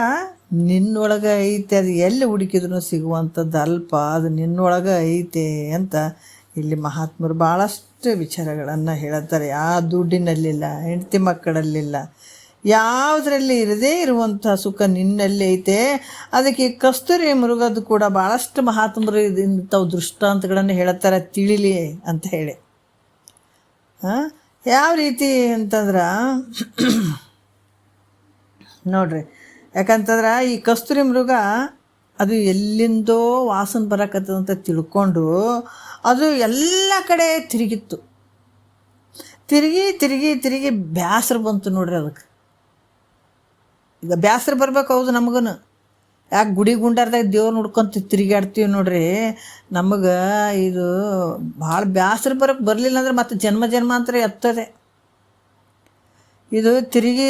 ನಿನ್ನೊಳಗೆ ಐತೆ. ಅದು ಎಲ್ಲಿ ಹುಡುಕಿದ್ರು ಸಿಗುವಂಥದ್ದು ಅಲ್ಪ, ಅದು ನಿನ್ನೊಳಗೆ ಐತೆ ಅಂತ ಇಲ್ಲಿ ಮಹಾತ್ಮರು ಭಾಳಷ್ಟು ವಿಚಾರಗಳನ್ನು ಹೇಳ್ತಾರೆ. ಯಾವ ದುಡ್ಡಿನಲ್ಲಿಲ್ಲ, ಹೆಂಡತಿ ಮಕ್ಕಳಲ್ಲಿಲ್ಲ, ಯಾವುದರಲ್ಲಿ ಇರದೇ ಇರುವಂಥ ಸುಖ ನಿನ್ನಲ್ಲಿ ಐತೆ. ಅದಕ್ಕೆ ಕಸ್ತೂರಿ ಮೃಗದ್ದು ಕೂಡ ಭಾಳಷ್ಟು ಮಹಾತ್ಮರು ಇಂಥವು ದೃಷ್ಟಾಂತಗಳನ್ನು ಹೇಳ್ತಾರೆ, ತಿಳಿಲಿ ಅಂತ ಹೇಳಿ. ಯಾವ ರೀತಿ ಅಂತಂದ್ರೆ ನೋಡ್ರಿ, ಯಾಕಂತಂದ್ರೆ ಈ ಕಸ್ತೂರಿ ಮೃಗ ಅದು ಎಲ್ಲಿಂದೋ ವಾಸನೆ ಬರಕತ್ತದಂತ ತಿಳ್ಕೊಂಡು ಅದು ಎಲ್ಲ ಕಡೆ ತಿರುಗಿತ್ತು. ತಿರುಗಿ ತಿರುಗಿ ತಿರುಗಿ ಬೇಸರ ಬಂತು ನೋಡ್ರಿ ಅದಕ್ಕೆ. ಈಗ ಬೇಸರ ಬರ್ಬೇಕು, ಹೌದು ನಮಗೂ. ಯಾಕೆ ಗುಡಿ ಗುಂಡಾರ್ದಾಗ ದೇವ್ರು ನೋಡ್ಕೊಂತ ತಿರುಗಾಡ್ತೀವಿ ನೋಡ್ರಿ, ನಮಗೆ ಇದು ಭಾಳ ಬೇಸರ ಬರಲಿಲ್ಲ ಅಂದ್ರೆ ಮತ್ತೆ ಜನ್ಮ ಜನ್ಮಾಂತರ ಎತ್ತದೆ. ಇದು ತಿರುಗಿ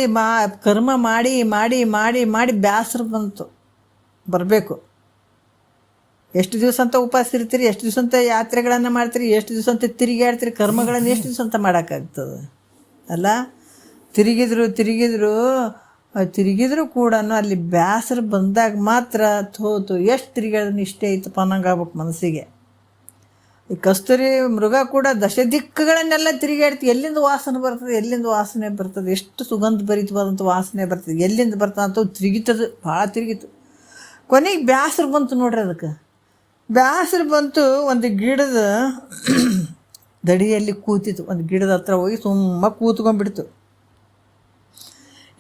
ಕರ್ಮ ಮಾಡಿ ಮಾಡಿ ಮಾಡಿ ಮಾಡಿ ಬೇಸರ ಬಂತು ಬರಬೇಕು. ಎಷ್ಟು ದಿವಸ ಅಂತ ಉಪವಾಸ ಇರ್ತೀರಿ, ಎಷ್ಟು ದಿವಸ ಅಂತ ಯಾತ್ರೆಗಳನ್ನು ಮಾಡ್ತೀರಿ, ಎಷ್ಟು ದಿವಸ ಅಂತ ತಿರುಗಾಡ್ತೀರಿ, ಕರ್ಮಗಳನ್ನು ಎಷ್ಟು ದಿವಸ ಅಂತ ಮಾಡೋಕ್ಕಾಗ್ತದೆ ಅಲ್ಲ? ತಿರುಗಿದ್ರು ಕೂಡ ಅಲ್ಲಿ ಬೇಸರ ಬಂದಾಗ ಮಾತ್ರ ಥೋತು ಎಷ್ಟು ತಿರುಗಾಡಿದ್ರೆ ಇಷ್ಟೇ ಐತಪ್ಪ ಅನ್ನಂಗೆ ಆಗ್ಬೇಕು ಮನಸ್ಸಿಗೆ. ಈ ಕಸ್ತೂರಿ ಮೃಗ ಕೂಡ ದಶದಿಕ್ಕುಗಳನ್ನೆಲ್ಲ ತಿರುಗಾಡ್ತೀವಿ, ಎಲ್ಲಿಂದ ವಾಸನೆ ಬರ್ತದೆ, ಎಲ್ಲಿಂದ ವಾಸನೆ ಬರ್ತದೆ, ಎಷ್ಟು ಸುಗಂಧ ಭರಿತವಾದಂಥ ವಾಸನೆ ಬರ್ತದೆ, ಎಲ್ಲಿಂದ ಬರ್ತದೆ ಅಂತ ತಿರುಗಿತದು, ಭಾಳ ತಿರುಗಿತು. ಕೊನೆಗೆ ಬೇಸರ ಬಂತು ನೋಡ್ರಿ. ಅದಕ್ಕೆ ಬೇಸರ ಬಂತು, ಒಂದು ಗಿಡದ ದಡಿಯಲ್ಲಿ ಕೂತಿತ್ತು. ಒಂದು ಗಿಡದ ಹತ್ರ ಹೋಗಿ ಸುಮ್ಮ ಕೂತ್ಕೊಂಡ್ಬಿಡ್ತು.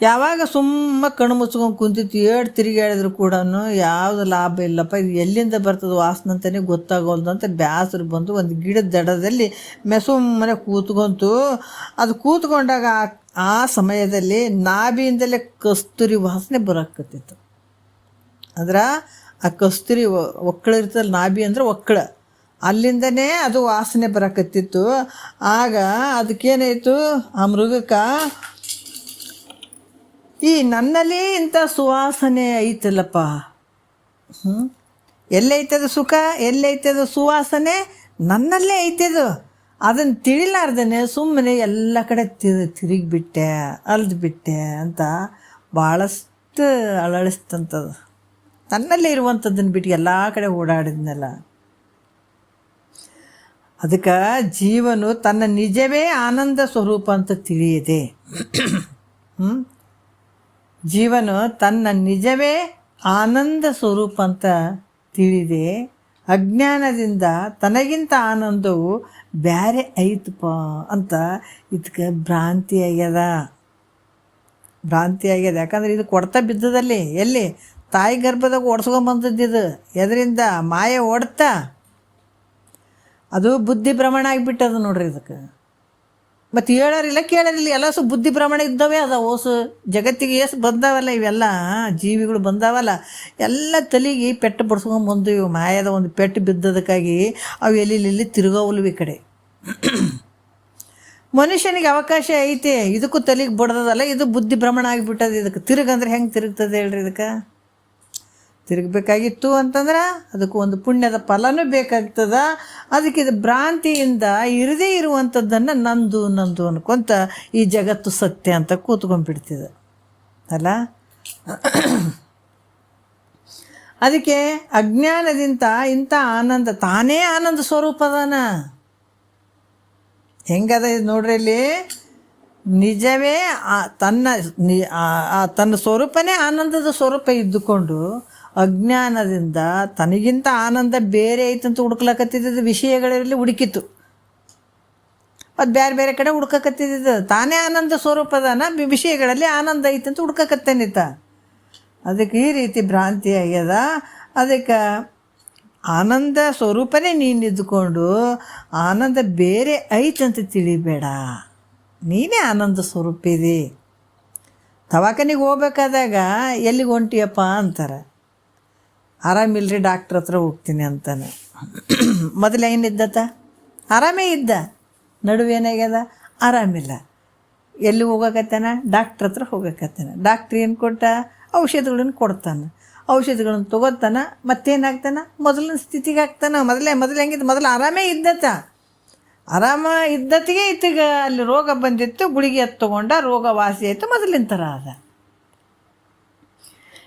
ಯಾವಾಗ ಸುಮ್ಮ ಕಣ್ಣು ಮುಚ್ಕೊಂಡು ಕುಂತಿತ್ತು, ತಿರುಗಾಡಿದ್ರು ಕೂಡ ಯಾವುದು ಲಾಭ ಇಲ್ಲಪ್ಪ, ಇದು ಎಲ್ಲಿಂದ ಬರ್ತದೆ ವಾಸನೆ ಅಂತಲೇ ಗೊತ್ತಾಗೋಲ್ದು ಅಂತ ಬೇಸರ ಬಂದು ಒಂದು ಗಿಡದ ದಡದಲ್ಲಿ ಸುಮ್ಮನೆ ಕೂತ್ಕೊಂತು. ಅದು ಕೂತ್ಕೊಂಡಾಗ ಆ ಸಮಯದಲ್ಲಿ ನಾಭಿಯಿಂದಲೇ ಕಸ್ತೂರಿ ವಾಸನೆ ಬರೋಕತ್ತಿತ್ತು. ಅಂದ್ರೆ ಆ ಕಸ್ತೂರಿ ಒಕ್ಕಳ ಇರ್ತಲ್ಲ, ನಾಭಿ ಅಂದರೆ ಒಕ್ಕಳ, ಅಲ್ಲಿಂದನೇ ಅದು ವಾಸನೆ ಬರೋಕತ್ತಿತ್ತು. ಆಗ ಅದಕ್ಕೇನಾಯಿತು, ಆ ಮೃಗಕ್ಕೆ ಈ ನನ್ನಲ್ಲಿ ಇಂಥ ಸುವಾಸನೆ ಐತಲ್ಲಪ್ಪ, ಎಲ್ಲೈತದ ಸುಖ, ಎಲ್ಲೈತದ ಸುವಾಸನೆ, ನನ್ನಲ್ಲೇ ಐತದು. ಅದನ್ನು ತಿಳಿಲಾರ್ದೇ ಸುಮ್ಮನೆ ಎಲ್ಲ ಕಡೆ ತಿರುಗಿಬಿಟ್ಟೆ, ಅಲ್ದುಬಿಟ್ಟೆ ಅಂತ ಭಾಳಷ್ಟು ಅಳಳಿಸ್ತಂಥದ್ದು. ನನ್ನಲ್ಲೇ ಇರುವಂಥದ್ದನ್ನು ಬಿಟ್ಟು ಎಲ್ಲ ಕಡೆ ಓಡಾಡಿದ್ನಲ್ಲ. ಅದಕ್ಕೆ ಜೀವನು ತನ್ನ ನಿಜವೇ ಆನಂದ ಸ್ವರೂಪ ಅಂತ ತಿಳಿಯದೆ, ಜೀವನು ತನ್ನ ನಿಜವೇ ಆನಂದ ಸ್ವರೂಪ ಅಂತ ತಿಳಿದೆ ಅಜ್ಞಾನದಿಂದ ತನಗಿಂತ ಆನಂದವು ಬೇರೆ ಐತಪ್ಪ ಅಂತ ಇದಕ್ಕೆ ಭ್ರಾಂತಿ ಆಗ್ಯದ. ಯಾಕಂದ್ರೆ ಇದು ಕೊಡ್ತಾ ಬಿದ್ದದಲ್ಲಿ, ಎಲ್ಲಿ ತಾಯಿ ಗರ್ಭದಾಗ ಓಡಿಸ್ಕೊಂಬಂದದ್ದು, ಎದರಿಂದ ಮಾಯೆ ಓಡ್ತಾ ಅದು ಬುದ್ಧಿ ಭ್ರಮಣ ಆಗಿಬಿಟ್ಟದು ನೋಡ್ರಿ. ಇದಕ್ಕೆ ಮತ್ತು ಹೇಳೋರಿಲ್ಲ ಕೇಳೋರಿಲ್ಲ, ಎಲ್ಲ ಬುದ್ಧಿ ಭ್ರಮಣ ಇದ್ದಾವೆ ಅದ ಓಸು ಜಗತ್ತಿಗೆ ಏಸು ಬಂದಾವಲ್ಲ ಇವೆಲ್ಲ ಜೀವಿಗಳು ಬಂದಾವಲ್ಲ, ಎಲ್ಲ ತಲೆಗೆ ಪೆಟ್ಟು ಬಡ್ಸ್ಕೊಂಬಂದು ಇವು ಮಾಯದ ಒಂದು ಪೆಟ್ಟು ಬಿದ್ದದಕ್ಕಾಗಿ ಅವು ಎಲ್ಲಿ ತಿರುಗೋವಲ್ವು ಈ ಕಡೆ. ಮನುಷ್ಯನಿಗೆ ಅವಕಾಶ ಐತೆ, ಇದಕ್ಕೂ ತಲೆಗೆ ಬಡ್ದದಲ್ಲ, ಇದು ಬುದ್ಧಿ ಭ್ರಮಣ ಆಗಿಬಿಟ್ಟದ. ಇದಕ್ಕೆ ತಿರುಗಂದ್ರೆ ಹೆಂಗೆ ತಿರುಗ್ತದೆ ಹೇಳ್ರಿ? ಇದಕ್ಕೆ ತಿರುಗಬೇಕಾಗಿತ್ತು ಅಂತಂದ್ರೆ ಅದಕ್ಕೂ ಒಂದು ಪುಣ್ಯದ ಫಲನೂ ಬೇಕಾಗ್ತದ. ಅದಕ್ಕೆ ಇದು ಭ್ರಾಂತಿಯಿಂದ ಇರದೇ ಇರುವಂಥದ್ದನ್ನು ನಂದು ನಂದು ಅನ್ಕೊಂತ ಈ ಜಗತ್ತು ಸತ್ಯ ಅಂತ ಕೂತ್ಕೊಂಡ್ಬಿಡ್ತಿದೆ ಅಲ್ಲ. ಅದಕ್ಕೆ ಅಜ್ಞಾನದಿಂದ ಇಂಥ ಆನಂದ, ತಾನೇ ಆನಂದ ಸ್ವರೂಪದಾನ. ಹೆಂಗದ ಇದು ನೋಡ್ರಿ, ಇಲ್ಲಿ ನಿಜವೇ ತನ್ನ ಸ್ವರೂಪನೇ ಆನಂದದ ಸ್ವರೂಪ ಇದ್ದುಕೊಂಡು ಅಜ್ಞಾನದಿಂದ ತನಗಿಂತ ಆನಂದ ಬೇರೆ ಐತಂತ ಹುಡುಕ್ಲಕತ್ತಿದ್ದು ವಿಷಯಗಳಲ್ಲಿ ಹುಡುಕಿತ್ತು. ಅದು ಬೇರೆ ಬೇರೆ ಕಡೆ ಹುಡ್ಕಕತ್ತಿದ್ದು, ತಾನೇ ಆನಂದ ಸ್ವರೂಪದನ ವಿಷಯಗಳಲ್ಲಿ ಆನಂದ ಐತಂತ ಹುಡ್ಕಕತ್ತೇನಿತ್ತ. ಅದಕ್ಕೆ ಈ ರೀತಿ ಭ್ರಾಂತಿ ಆಗ್ಯದ. ಅದಕ್ಕೆ ಆನಂದ ಸ್ವರೂಪನೇ ನೀನು ಇದ್ದುಕೊಂಡು ಆನಂದ ಬೇರೆ ಐತಂತ ತಿಳಿಬೇಡ, ನೀನೇ ಆನಂದ ಸ್ವರೂಪ ಇದೆ. ದವಾಖಾನೆಗೆ ಹೋಗ್ಬೇಕಾದಾಗ ಎಲ್ಲಿಗೆ ಹೊಂಟಿಯಪ್ಪ ಅಂತಾರೆ, ಆರಾಮಿಲ್ಲರಿ ಡಾಕ್ಟ್ರ್ ಹತ್ರ ಹೋಗ್ತೀನಿ ಅಂತಾನೆ. ಮೊದಲು ಏನಿದ್ದತ್ತ? ಆರಾಮೇ ಇದ್ದ, ನಡುವೇನಾಗ್ಯದ ಆರಾಮಿಲ್ಲ. ಎಲ್ಲಿ ಹೋಗಕತ್ತಾನ? ಡಾಕ್ಟ್ರ್ ಹತ್ರ ಹೋಗಕತ್ತಾನೆ. ಡಾಕ್ಟ್ರ್ ಏನು ಕೊಟ್ಟ? ಔಷಧಿಗಳನ್ನು ಕೊಡ್ತಾನೆ. ಔಷಧಿಗಳನ್ನು ತೊಗೋತಾನೆ, ಮತ್ತೇನಾಗ್ತಾನೆ? ಮೊದಲಿನ ಸ್ಥಿತಿಗೆ ಆಗ್ತಾನೆ. ಮೊದಲು ಹೆಂಗಿದ್ದು? ಮೊದಲು ಆರಾಮೇ ಇದ್ದತ್ತ, ಆರಾಮ ಇದ್ದತ್ತಿಗೆ ಇತ್ತೀಗ ಅಲ್ಲಿ ರೋಗ ಬಂದಿತ್ತು, ಗುಳಿಗೆ ತೊಗೊಂಡ, ರೋಗ ವಾಸಿ ಆಯಿತು, ಮೊದಲಿನ ಥರ ಅದ.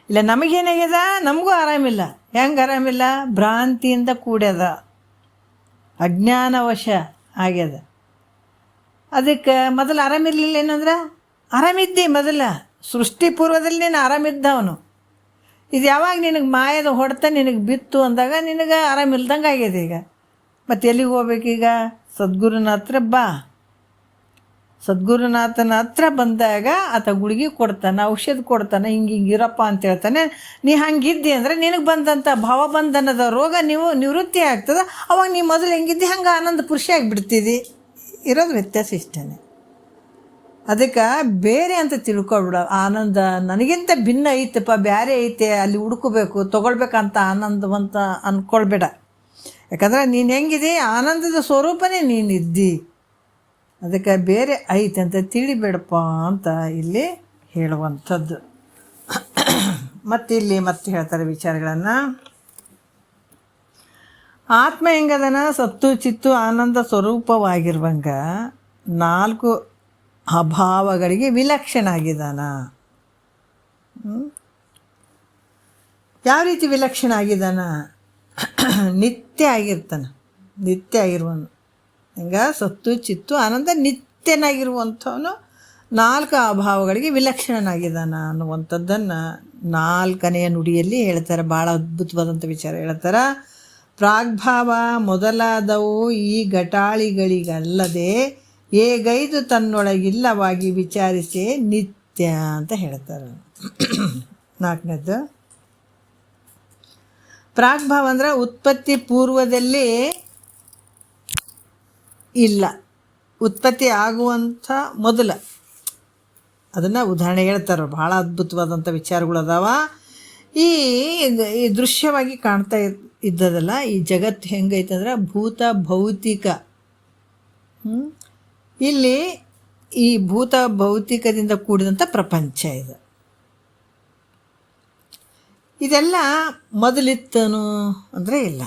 ಇಲ್ಲ ನಮಗೇನಾಗ್ಯದ? ನಮಗೂ ಆರಾಮಿಲ್ಲ. ಹೆಂಗೆ ಆರಾಮಿಲ್ಲ? ಭ್ರಾಂತಿಯಿಂದ ಕೂಡ್ಯದ, ಅಜ್ಞಾನವಶ ಆಗ್ಯದ. ಅದಕ್ಕೆ ಮೊದಲು ಆರಾಮಿರಲಿಲ್ಲ. ಏನಂದ್ರೆ ಆರಾಮಿದ್ದೆ ಮೊದಲ, ಸೃಷ್ಟಿ ಪೂರ್ವದಲ್ಲಿ ನೀನು ಆರಾಮಿದ್ದವನು. ಇದು ಯಾವಾಗ ನಿನಗೆ ಮಾಯದ ಹೊಡೆತ ನಿನಗೆ ಬಿತ್ತು ಅಂದಾಗ ನಿನಗೆ ಆರಾಮಿಲ್ದಂಗೆ ಆಗ್ಯದ. ಈಗ ಮತ್ತು ಎಲ್ಲಿಗೆ ಹೋಗ್ಬೇಕೀಗ? ಸದ್ಗುರುನ ಹತ್ರ ಬಾ. ಸದ್ಗುರುನಾಥನ ಹತ್ರ ಬಂದಾಗ ಆತ ಗುಳಿಗೆ ಕೊಡ್ತಾನೆ, ಔಷಧ ಕೊಡ್ತಾನೆ, ಹಿಂಗೆ ಇರಪ್ಪ ಅಂತ ಹೇಳ್ತಾನೆ. ನೀ ಹಂಗಿದ್ದಿ ಅಂದರೆ ನಿನಗೆ ಬಂದಂಥ ಭಾವಬಂಧನದ ರೋಗ ನಿವೃತ್ತಿ ಆಗ್ತದೆ. ಅವಾಗ ನೀ ಮೊದಲು ಹೆಂಗಿದ್ದಿ ಹಂಗೆ ಆನಂದ ಪುರುಷ ಆಗಿಬಿಡ್ತಿದ್ದಿ. ಇರೋದು ವ್ಯತ್ಯಾಸ ಇಷ್ಟೇ. ಅದಕ್ಕೆ ಬೇರೆ ಅಂತ ತಿಳ್ಕೊಬಿಡ. ಆನಂದ ನನಗಿಂತ ಭಿನ್ನ ಐತಪ್ಪ, ಬೇರೆ ಐತೆ, ಅಲ್ಲಿ ಹುಡ್ಕೋಬೇಕು, ತೊಗೊಳ್ಬೇಕಂತ ಆನಂದವಂತ ಅಂದ್ಕೊಳ್ಬೇಡ. ಯಾಕಂದ್ರೆ ನೀನು ಹೆಂಗಿದಿ ಆನಂದದ ಸ್ವರೂಪನೇ ನೀನಿದ್ದಿ. ಅದಕ್ಕೆ ಬೇರೆ ಐತೆ ಅಂತ ತಿಳಿಬೇಡಪ್ಪ ಅಂತ ಇಲ್ಲಿ ಹೇಳುವಂಥದ್ದು. ಇಲ್ಲಿ ಮತ್ತೆ ಹೇಳ್ತಾರೆ ವಿಚಾರಗಳನ್ನು. ಆತ್ಮ ಹೆಂಗದನ? ಸತ್ತು ಚಿತ್ತು ಆನಂದ ಸ್ವರೂಪವಾಗಿರುವಂಗ 4 ಅಭಾವಗಳಿಗೆ ವಿಲಕ್ಷಣ ಆಗಿದ್ದಾನ. ಯಾವ ರೀತಿ ವಿಲಕ್ಷಣ ಆಗಿದ್ದಾನ? ನಿತ್ಯ ಆಗಿರ್ತಾನೆ, ನಿತ್ಯ ಆಗಿರುವನು. ಹಿಂಗೆ ಸತ್ತು ಚಿತ್ತು ಆನಂದ ನಿತ್ಯನಾಗಿರುವಂಥವನು 4 ಅಭಾವಗಳಿಗೆ ವಿಲಕ್ಷಣನಾಗಿದ್ದಾನ ಅನ್ನುವಂಥದ್ದನ್ನು 4ನೆಯ ನುಡಿಯಲ್ಲಿ ಹೇಳ್ತಾರೆ. ಭಾಳ ಅದ್ಭುತವಾದಂಥ ವಿಚಾರ ಹೇಳ್ತಾರೆ. ಪ್ರಾಗ್ಭಾವ ಮೊದಲಾದವು ಈ ಘಟಾಳಿಗಳಿಗಲ್ಲದೆ ಹೇಗೈದು ತನ್ನೊಳಗಿಲ್ಲವಾಗಿ ವಿಚಾರಿಸಿ ನಿತ್ಯ ಅಂತ ಹೇಳ್ತಾರೆ. 4ನೇದ್ದು ಪ್ರಾಗ್ಭಾವ ಅಂದರೆ ಉತ್ಪತ್ತಿ ಪೂರ್ವದಲ್ಲಿ ಇಲ್ಲ, ಉತ್ಪತ್ತಿ ಆಗುವಂಥ ಮೊದಲ. ಅದನ್ನು ಉದಾಹರಣೆ ಹೇಳ್ತಾರೆ. ಭಾಳ ಅದ್ಭುತವಾದಂಥ ವಿಚಾರಗಳು ಅದಾವ. ಈ ದೃಶ್ಯವಾಗಿ ಕಾಣ್ತಾ ಇದ್ದದಲ್ಲ, ಈ ಜಗತ್ತು ಹೆಂಗೈತಂದ್ರೆ ಭೂತ ಭೌತಿಕ. ಇಲ್ಲಿ ಈ ಭೂತ ಭೌತಿಕದಿಂದ ಕೂಡಿದಂಥ ಪ್ರಪಂಚ ಇದು. ಇದೆಲ್ಲ ಮೊದಲಿತ್ತನು ಅಂದರೆ ಇಲ್ಲ.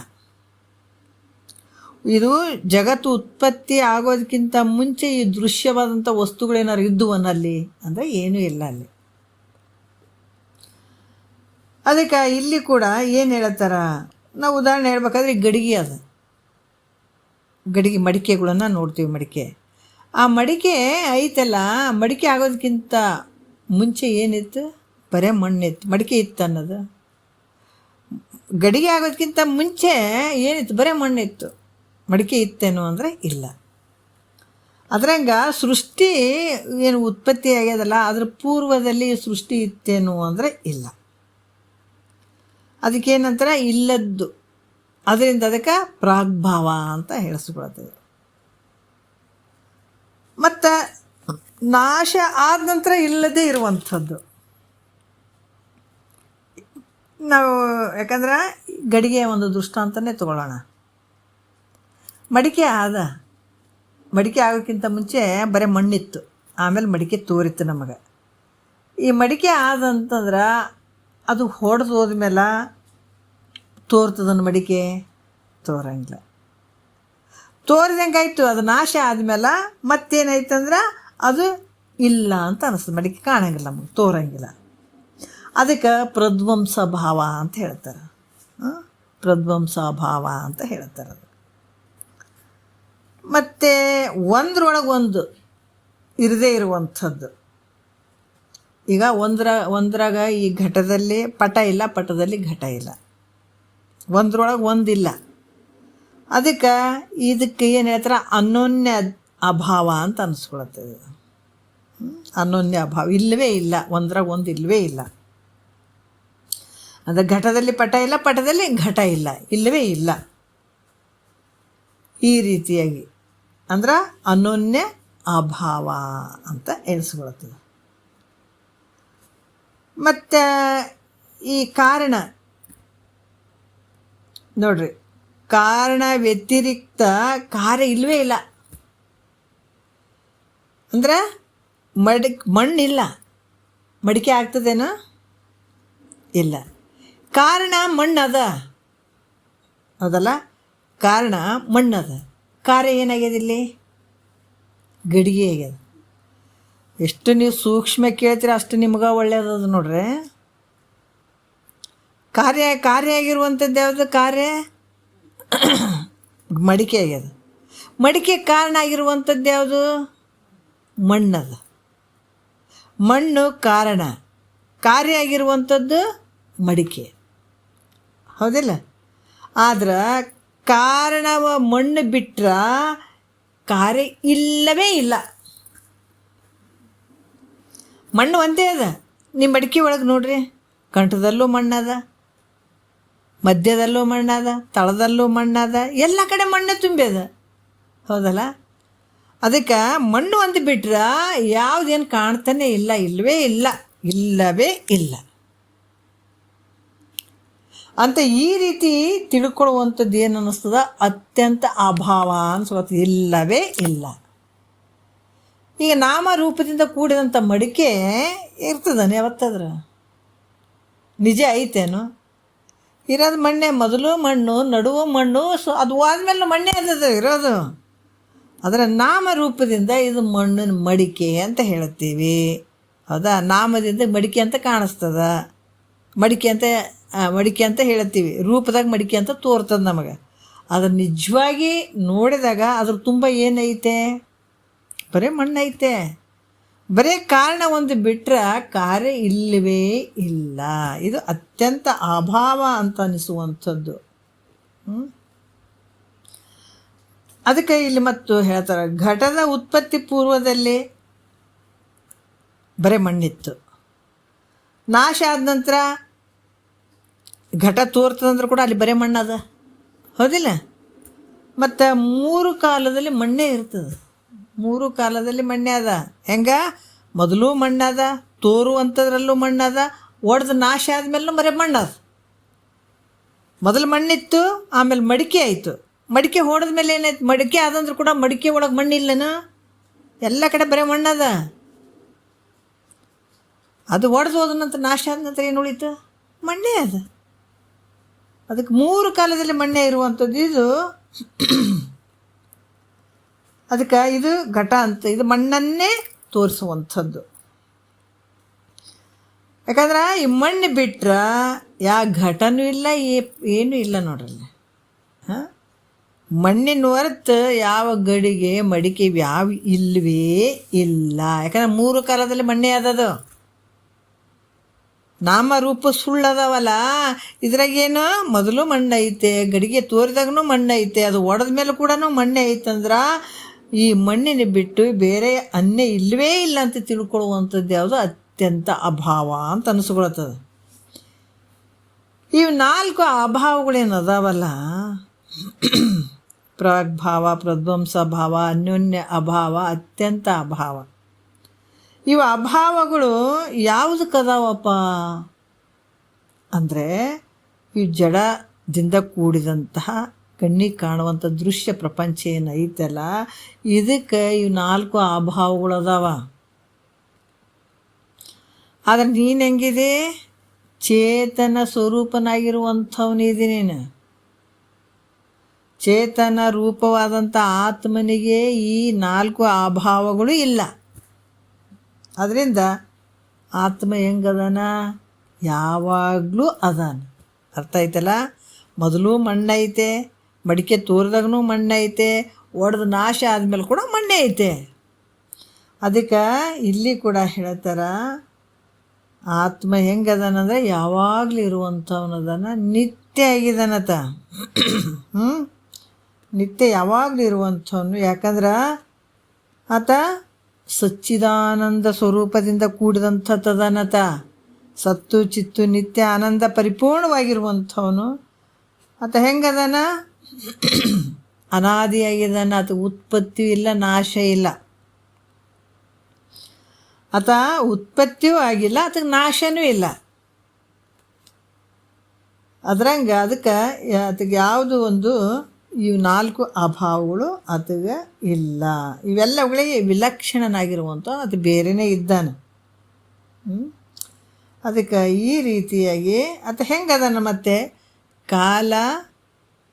ಇದು ಜಗತ್ತು ಉತ್ಪತ್ತಿ ಆಗೋದಕ್ಕಿಂತ ಮುಂಚೆ ಈ ದೃಶ್ಯವಾದಂಥ ವಸ್ತುಗಳೇನಾದ್ರು ಇದ್ದುವನಲ್ಲಿ ಅಂದರೆ ಏನೂ ಇಲ್ಲ ಅಲ್ಲಿ. ಅದಕ್ಕೆ ಇಲ್ಲಿ ಕೂಡ ಏನು ಹೇಳ್ತಾರ, ನಾವು ಉದಾಹರಣೆ ಹೇಳ್ಬೇಕಾದ್ರೆ ಈ ಗಡಿಗೆ ಅದ, ಗಡಿಗೆ ಮಡಿಕೆಗಳನ್ನು ನೋಡ್ತೀವಿ. ಮಡಿಕೆ, ಆ ಮಡಿಕೆ ಐತಲ್ಲ, ಮಡಿಕೆ ಆಗೋದಕ್ಕಿಂತ ಮುಂಚೆ ಏನಿತ್ತು? ಬರೇ ಮಣ್ಣಿತ್ತು. ಮಡಿಕೆ ಇತ್ತು ಅನ್ನೋದು. ಗಡಿಗೆ ಆಗೋದಕ್ಕಿಂತ ಮುಂಚೆ ಏನಿತ್ತು? ಬರೇ ಮಣ್ಣಿತ್ತು. ಮಡಿಕೆ ಇತ್ತೇನೋ ಅಂದರೆ ಇಲ್ಲ. ಅದ್ರಂಗ ಸೃಷ್ಟಿ ಏನು ಉತ್ಪತ್ತಿ ಆಗ್ಯದಲ್ಲ, ಅದ್ರ ಪೂರ್ವದಲ್ಲಿ ಸೃಷ್ಟಿ ಇತ್ತೇನೋ ಅಂದರೆ ಇಲ್ಲ. ಅದಕ್ಕೇನಂತಾರೆ? ಇಲ್ಲದ್ದು. ಅದರಿಂದ ಅದಕ್ಕೆ ಪ್ರಾಗ್ಭಾವ ಅಂತ ಹೇಳಿಸ್ಕೊಳ್ತದೆ. ಮತ್ತು ನಾಶ ಆದ ನಂತರ ಇಲ್ಲದೇ ಇರುವಂಥದ್ದು. ನಾವು ಯಾಕಂದ್ರೆ ಗಡಿಗೆ ಒಂದು ದೃಷ್ಟಾಂತನೇ ತಗೊಳ್ಳೋಣ. ಮಡಿಕೆ ಆಗೋಕ್ಕಿಂತ ಮುಂಚೆ ಬರೀ ಮಣ್ಣಿತ್ತು, ಆಮೇಲೆ ಮಡಿಕೆ ತೋರಿತ್ತು ನಮಗೆ. ಈ ಮಡಿಕೆ ಆದಂತಂದ್ರೆ ಅದು ಹೊಡೆದು ಹೋದ್ಮೇಲೆ ತೋರ್ತದನ್ನು ಮಡಿಕೆ ತೋರಂಗಿಲ್ಲ. ತೋರಿದಂಗಾಯ್ತು, ಅದು ನಾಶ ಆದಮೇಲೆ ಮತ್ತೇನಾಯ್ತಂದ್ರೆ ಅದು ಇಲ್ಲ ಅಂತ ಅನಿಸ್ತದೆ, ಮಡಿಕೆ ಕಾಣಂಗಿಲ್ಲ, ನಮಗೆ ತೋರಂಗಿಲ್ಲ. ಅದಕ್ಕೆ ಪ್ರಧ್ವಂಸ ಭಾವ ಅಂತ ಹೇಳ್ತಾರೆ. ಪ್ರಧ್ವಂಸ ಭಾವ ಅಂತ ಹೇಳ್ತಾರೆ. ಅದು ಮತ್ತು ಒಂದ್ರೊಳಗೆ ಒಂದು ಇರದೇ ಇರುವಂಥದ್ದು. ಈಗ ಒಂದ್ರಾಗ ಈ ಘಟದಲ್ಲಿ ಪಟ ಇಲ್ಲ, ಪಟದಲ್ಲಿ ಘಟ ಇಲ್ಲ, ಒಂದ್ರೊಳಗೆ ಒಂದಿಲ್ಲ. ಅದಕ್ಕೆ ಇದಕ್ಕೆ ಏನು ಹೇಳ್ತಾರೆ, ಅನ್ಯೋನ್ಯ ಅಭಾವ ಅಂತ ಅನಿಸ್ಕೊಳತ್ತದ. ಅನ್ಯೋನ್ಯ ಅಭಾವ ಇಲ್ಲವೇ ಇಲ್ಲ, ಒಂದ್ರಾಗ ಒಂದು ಇಲ್ಲವೇ ಇಲ್ಲ. ಅಂದರೆ ಘಟದಲ್ಲಿ ಪಟ ಇಲ್ಲ, ಪಟದಲ್ಲಿ ಘಟ ಇಲ್ಲ, ಇಲ್ಲವೇ ಇಲ್ಲ. ಈ ರೀತಿಯಾಗಿ ಅಂದ್ರೆ ಅನ್ಯೋನ್ಯ ಅಭಾವ ಅಂತ ಎನಿಸ್ಕೊಳ್ತದೆ. ಮತ್ತು ಈ ಕಾರಣ ನೋಡ್ರಿ, ಕಾರಣ ವ್ಯತಿರಿಕ್ತ ಕಾರ್ಯ ಇಲ್ಲವೇ ಇಲ್ಲ. ಅಂದ್ರೆ ಮಣ್ಣಿಲ್ಲ, ಮಡಿಕೆ ಆಗ್ತದೇನೋ ಇಲ್ಲ. ಕಾರಣ ಮಣ್ಣದ ಅದಲ್ಲ, ಕಾರಣ ಮಣ್ಣದ, ಕಾರ್ಯ ಏನಾಗ್ಯದ ಇಲ್ಲಿ? ಗಡಿಗೆ ಆಗ್ಯದ. ಎಷ್ಟು ನೀವು ಸೂಕ್ಷ್ಮ ಕೇಳ್ತೀರ ಅಷ್ಟು ನಿಮ್ಗೆ ಒಳ್ಳೆಯದದು ನೋಡ್ರಿ. ಕಾರ್ಯ ಆಗಿರುವಂಥದ್ದು ಯಾವುದು? ಕಾರ್ಯ ಮಡಿಕೆ ಆಗ್ಯದ. ಮಡಿಕೆ ಕಾರಣ ಆಗಿರುವಂಥದ್ದು ಯಾವುದು? ಮಣ್ಣದ. ಮಣ್ಣು ಕಾರಣ, ಕಾರ್ಯ ಆಗಿರುವಂಥದ್ದು ಮಡಿಕೆ, ಹೌದಿಲ್ಲ? ಆದ್ರೆ ಕಾರಣವ ಮಣ್ಣು ಬಿಟ್ರೆ ಕಾರ್ಯ ಇಲ್ಲವೇ ಇಲ್ಲ. ಮಣ್ಣು ಒಂದೇ ಅದ. ನಿಮ್ಮ ಮಡಿಕೆ ಒಳಗೆ ನೋಡ್ರಿ, ಕಂಠದಲ್ಲೂ ಮಣ್ಣದ, ಮಧ್ಯದಲ್ಲೂ ಮಣ್ಣದ, ತಳದಲ್ಲೂ ಮಣ್ಣದ, ಎಲ್ಲ ಕಡೆ ಮಣ್ಣು ತುಂಬ್ಯದ, ಹೌದಲ್ಲ? ಅದಕ್ಕೆ ಮಣ್ಣು ಒಂದು ಬಿಟ್ರೆ ಯಾವುದೇನು ಕಾಣ್ತಾನೆ ಇಲ್ಲ, ಇಲ್ಲವೇ ಇಲ್ಲ ಅಂತ ಈ ರೀತಿ ತಿಳ್ಕೊಳ್ಳುವಂಥದ್ದು ಏನು ಅನ್ನಿಸ್ತದ? ಅತ್ಯಂತ ಅಭಾವ ಅನ್ಸ್ಕೊತ, ಇಲ್ಲವೇ ಇಲ್ಲ. ಈಗ ನಾಮರೂಪದಿಂದ ಕೂಡಿದಂಥ ಮಡಿಕೆ ಇರ್ತದಾನೆ ಯಾವತ್ತಾದ್ರೆ? ನಿಜ ಐತೇನು? ಇರೋದು ಮಣ್ಣೆ, ಮೊದಲು ಮಣ್ಣು, ನಡುವು ಮಣ್ಣು, ಅದು ಆದಮೇಲೆ ಮಣ್ಣೆ ಅದ ಇರೋದು. ಅದರ ನಾಮರೂಪದಿಂದ ಇದು ಮಣ್ಣಿನ ಮಡಿಕೆ ಅಂತ ಹೇಳ್ತೀವಿ, ಹೌದಾ? ನಾಮದಿಂದ ಮಡಿಕೆ ಅಂತ ಕಾಣಿಸ್ತದ, ಮಡಿಕೆ ಅಂತ ಹೇಳ್ತೀವಿ, ರೂಪದಾಗ ಮಡಿಕೆ ಅಂತ ತೋರ್ತದೆ ನಮಗೆ. ಅದ್ರ ನಿಜವಾಗಿ ನೋಡಿದಾಗ ಅದ್ರ ತುಂಬ ಏನೈತೆ? ಬರೀ ಮಣ್ಣೈತೆ. ಬರೀ ಕಾರಣ ಒಂದು ಬಿಟ್ಟರೆ ಕಾರ್ಯ ಇಲ್ಲವೇ ಇಲ್ಲ. ಇದು ಅತ್ಯಂತ ಅಭಾವ ಅಂತ ಅನಿಸುವಂಥದ್ದು. ಅದಕ್ಕೆ ಇಲ್ಲಿ ಮತ್ತು ಹೇಳ್ತಾರೆ, ಘಟದ ಉತ್ಪತ್ತಿ ಪೂರ್ವದಲ್ಲಿ ಬರೀ ಮಣ್ಣಿತ್ತು, ನಾಶ ಆದ ನಂತರ ಘಟ ತೋರ್ತದಂದ್ರೆ ಕೂಡ ಅಲ್ಲಿ ಬರೀ ಮಣ್ಣದ, ಹೌದಿಲ್ಲ? ಮತ್ತು 3 ಕಾಲದಲ್ಲಿ ಮಣ್ಣೇ ಇರ್ತದೆ. 3 ಕಾಲದಲ್ಲಿ ಮಣ್ಣೆ ಅದ. ಹೆಂಗೆ? ಮೊದಲು ಮಣ್ಣದ, ತೋರುವಂಥದ್ರಲ್ಲೂ ಮಣ್ಣದ, ಒಡೆದು ನಾಶ ಆದಮೇಲೂ ಬರೀ ಮಣ್ಣದ. ಮೊದಲು ಮಣ್ಣಿತ್ತು, ಆಮೇಲೆ ಮಡಿಕೆ ಆಯಿತು. ಮಡಿಕೆ ಹೊಡೆದ ಮೇಲೆ ಏನಾಯ್ತು? ಮಡಿಕೆ ಆದಂದ್ರೂ ಕೂಡ ಮಡಿಕೆ ಒಳಗೆ ಮಣ್ಣಿಲ್ಲನ, ಎಲ್ಲ ಕಡೆ ಬರೀ ಮಣ್ಣದ. ಅದು ಒಡೆದು ಹೋದ ನಂತರ, ನಾಶ ಆದ ನಂತರ ಏನು ಉಳಿತು? ಮಣ್ಣೇ ಅದ. ಅದಕ್ಕೆ 3 ಕಾಲದಲ್ಲಿ ಮಣ್ಣೆ ಇರುವಂಥದ್ದು ಇದು. ಅದಕ್ಕೆ ಇದು ಘಟ ಅಂತ, ಇದು ಮಣ್ಣನ್ನೇ ತೋರಿಸುವಂಥದ್ದು. ಯಾಕಂದ್ರೆ ಈ ಮಣ್ಣು ಬಿಟ್ರೆ ಯಾವ ಘಟನೂ ಇಲ್ಲ, ಏನೂ ಇಲ್ಲ ನೋಡ್ರಲ್ಲಿ. ಮಣ್ಣಿನ ಹೊರತು ಯಾವ ಗಡಿಗೆ ಮಡಿಕೆ ಯಾವ ಇಲ್ಲವೇ ಇಲ್ಲ. ಯಾಕಂದ್ರೆ 3 ಕಾಲದಲ್ಲಿ ಮಣ್ಣೆ ಆದದು. ನಾಮರೂಪ ಸುಳ್ಳದವಲ್ಲ, ಇದ್ರಾಗೇನು ಮೊದಲು ಮಣ್ಣು ಐತೆ, ಗಡಿಗೆ ತೋರಿದಾಗೂ ಮಣ್ಣು ಐತೆ, ಅದು ಒಡೆದ ಮೇಲೆ ಕೂಡ ಮಣ್ಣೆ ಐತಂದ್ರೆ ಈ ಮಣ್ಣಿನ ಬಿಟ್ಟು ಬೇರೆ ಅನ್ಯ ಇಲ್ಲವೇ ಇಲ್ಲ ಅಂತ ತಿಳ್ಕೊಳ್ಳುವಂಥದ್ದು ಯಾವುದು? ಅತ್ಯಂತ ಅಭಾವ ಅಂತ ಅನಿಸ್ಕೊಳ್ತದೆ. ಇವು 4 ಅಭಾವಗಳೇನು ಅದಾವಲ್ಲ, ಪ್ರಾಗ್ಭಾವ, ಪ್ರಧ್ವಂಸ ಭಾವ, ಅನ್ಯೋನ್ಯ ಅಭಾವ, ಅತ್ಯಂತ ಅಭಾವ. ಇವು ಅಭಾವಗಳು ಯಾವುದಕ್ಕದಾವಪ್ಪ ಅಂದರೆ ಈ ಜಡದಿಂದ ಕೂಡಿದಂತಹ ಕಣ್ಣಿಗೆ ಕಾಣುವಂಥ ದೃಶ್ಯ ಪ್ರಪಂಚ ಏನೈತಲ್ಲ, ಇದಕ್ಕೆ ಇವು 4 ಅಭಾವಗಳು ಅದಾವ. ಆದರೆ ನೀನು ಹೆಂಗಿದೆ? ಚೇತನ ಸ್ವರೂಪನಾಗಿರುವಂಥವನಿದೆ ನೀನು. ಚೇತನ ರೂಪವಾದಂಥ ಆತ್ಮನಿಗೆ ಈ 4 ಅಭಾವಗಳು ಇಲ್ಲ. ಅದರಿಂದ ಆತ್ಮ ಹೆಂಗದಾನ? ಯಾವಾಗಲೂ ಅದಾನ. ಅರ್ಥ ಆಯ್ತಲ್ಲ? ಮೊದಲು ಮಣ್ಣೈತೆ, ಮಡಿಕೆ ತೋರಿದಾಗೂ ಮಣ್ಣೈತೆ, ಒಡೆದು ನಾಶ ಆದಮೇಲೆ ಕೂಡ ಮಣ್ಣೇ ಐತೆ. ಅದಕ್ಕೆ ಇಲ್ಲಿ ಕೂಡ ಹೇಳ್ತಾರ, ಆತ್ಮ ಹೆಂಗದಾನಂದ್ರೆ ಯಾವಾಗಲೂ ಇರುವಂಥವನದಾನ, ನಿತ್ಯ ಆಗಿದಾನತ. ನಿತ್ಯ ಯಾವಾಗಲೂ ಇರುವಂಥವನು. ಯಾಕಂದ್ರೆ ಆತ ಸಚ್ಚಿದಾನಂದ ಸ್ವರೂಪದಿಂದ ಕೂಡಿದಂಥದ್ದನತ. ಸತ್ತು ಚಿತ್ತು ನಿತ್ಯ ಆನಂದ ಪರಿಪೂರ್ಣವಾಗಿರುವಂಥವನು. ಆತ ಹೆಂಗದಾನ? ಅನಾದಿಯಾಗಿದ್ದಾನೆ. ಆತ ಉತ್ಪತ್ತಿ ಇಲ್ಲ, ನಾಶ ಇಲ್ಲ. ಆತ ಉತ್ಪತ್ತಿಯೂ ಆಗಿಲ್ಲ, ಅದಕ್ಕೆ ನಾಶನೂ ಇಲ್ಲ. ಅದ್ರಂಗೆ ಅದಕ್ಕೆ ಯಾವುದು ಒಂದು ಇವು 4 ಅಭಾವಗಳು ಆತಗೆ ಇಲ್ಲ. ಇವೆಲ್ಲಗಳಿಗೆ ವಿಲಕ್ಷಣನಾಗಿರುವಂಥ ಅದು ಬೇರೆಯೇ ಇದ್ದಾನೆ. ಅದಕ್ಕೆ ಈ ರೀತಿಯಾಗಿ ಆತ ಹೆಂಗದಾನ? ಮತ್ತು ಕಾಲ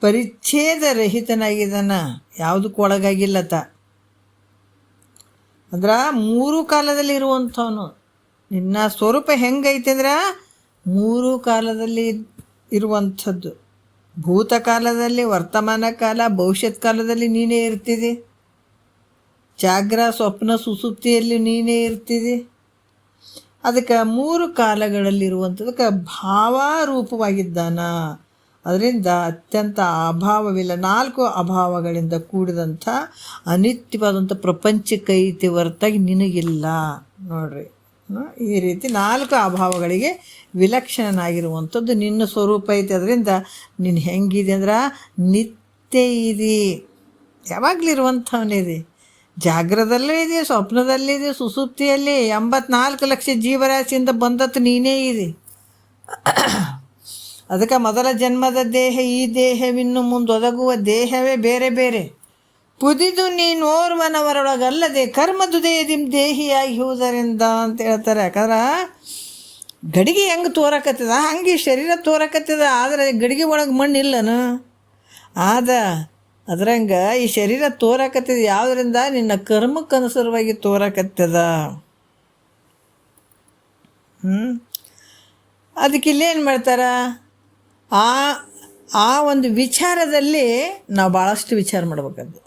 ಪರಿಚ್ಛೇದ ರಹಿತನಾಗಿದ್ದಾನ, ಯಾವುದಕ್ಕೂ ಒಳಗಾಗಿಲ್ಲತ. ಅಂದ್ರೆ 3 ಕಾಲದಲ್ಲಿ ಇರುವಂಥವನು. ನಿನ್ನ ಸ್ವರೂಪ ಹೆಂಗೈತೆ ಅಂದ್ರೆ 3 ಕಾಲದಲ್ಲಿ ಇರುವಂಥದ್ದು. ಭೂತಕಾಲದಲ್ಲಿ, ವರ್ತಮಾನ ಕಾಲ, ಭವಿಷ್ಯತ್ ಕಾಲದಲ್ಲಿ ನೀನೇ ಇರ್ತಿದ್ದಿ. ಜಾಗ್ರ, ಸ್ವಪ್ನ, ಸುಸುಪ್ತಿಯಲ್ಲಿ ನೀನೇ ಇರ್ತಿದ್ದಿ. ಅದಕ್ಕೆ 3 ಕಾಲಗಳಲ್ಲಿರುವಂಥದಕ್ಕೆ ಭಾವರೂಪವಾಗಿದ್ದಾನ. ಅದರಿಂದ ಅತ್ಯಂತ ಅಭಾವವಿಲ್ಲ. 4 ಅಭಾವಗಳಿಂದ ಕೂಡಿದಂಥ ಅನಿತ್ಯವಾದಂಥ ಪ್ರಪಂಚಕ್ಕೈತಿ ಹೊರತಾಗಿ ನಿನಗಿಲ್ಲ. ನೋಡ್ರಿ, ಈ ರೀತಿ 4 ಅಭಾವಗಳಿಗೆ ವಿಲಕ್ಷಣನಾಗಿರುವಂಥದ್ದು ನಿನ್ನ ಸ್ವರೂಪ ಐತೆ. ಅದರಿಂದ ನೀನು ಹೆಂಗಿದೆ ಅಂದ್ರೆ ನಿತ್ಯ ಇದೆ, ಯಾವಾಗಲಿರುವಂಥವನಿದೆ. ಜಾಗ್ರದಲ್ಲೂ ಇದೆ, ಸ್ವಪ್ನದಲ್ಲಿದೆ, ಸುಸುಪ್ತಿಯಲ್ಲಿ 84 ಲಕ್ಷ ಜೀವರಾಶಿಯಿಂದ ಬಂದದ್ದು ನೀನೇ ಇದೆ. ಅದಕ್ಕೆ ಮೊದಲ ಜನ್ಮದ ದೇಹ, ಈ ದೇಹವಿನ್ನು ಮುಂದೊದಗುವ ದೇಹವೇ ಬೇರೆ ಬೇರೆ. ಪುದಿದು ನೀನೋರ್ವನವರೊಳಗಲ್ಲದೆ ಕರ್ಮದುದಯದಿ ದೇಹಿಯಾಗಿ ಹೋದರಿಂದ ಅಂತ ಹೇಳ್ತಾರೆ. ಯಾಕಂದ್ರೆ ಗಡಿಗೆ ಹೆಂಗೆ ತೋರಕತ್ತದ ಹಂಗೆ ಶರೀರ ತೋರಕತ್ತದ, ಆದರೆ ಗಡಿಗೆ ಒಳಗೆ ಮಣ್ಣಿಲ್ಲನು ಅದ್ರಂಗೆ ಈ ಶರೀರ ತೋರಕತ್ತದ. ಯಾವುದರಿಂದ? ನಿನ್ನ ಕರ್ಮಕ್ಕನುಸಾರವಾಗಿ ತೋರಕತ್ತದ. ಅದಕ್ಕೆ ಇಲ್ಲೇನು ಮಾಡ್ತಾರೆ? ಆ ಒಂದು ವಿಚಾರದಲ್ಲಿ ನಾವು ಭಾಳಷ್ಟು ವಿಚಾರ ಮಾಡ್ಬೇಕದ್ದು.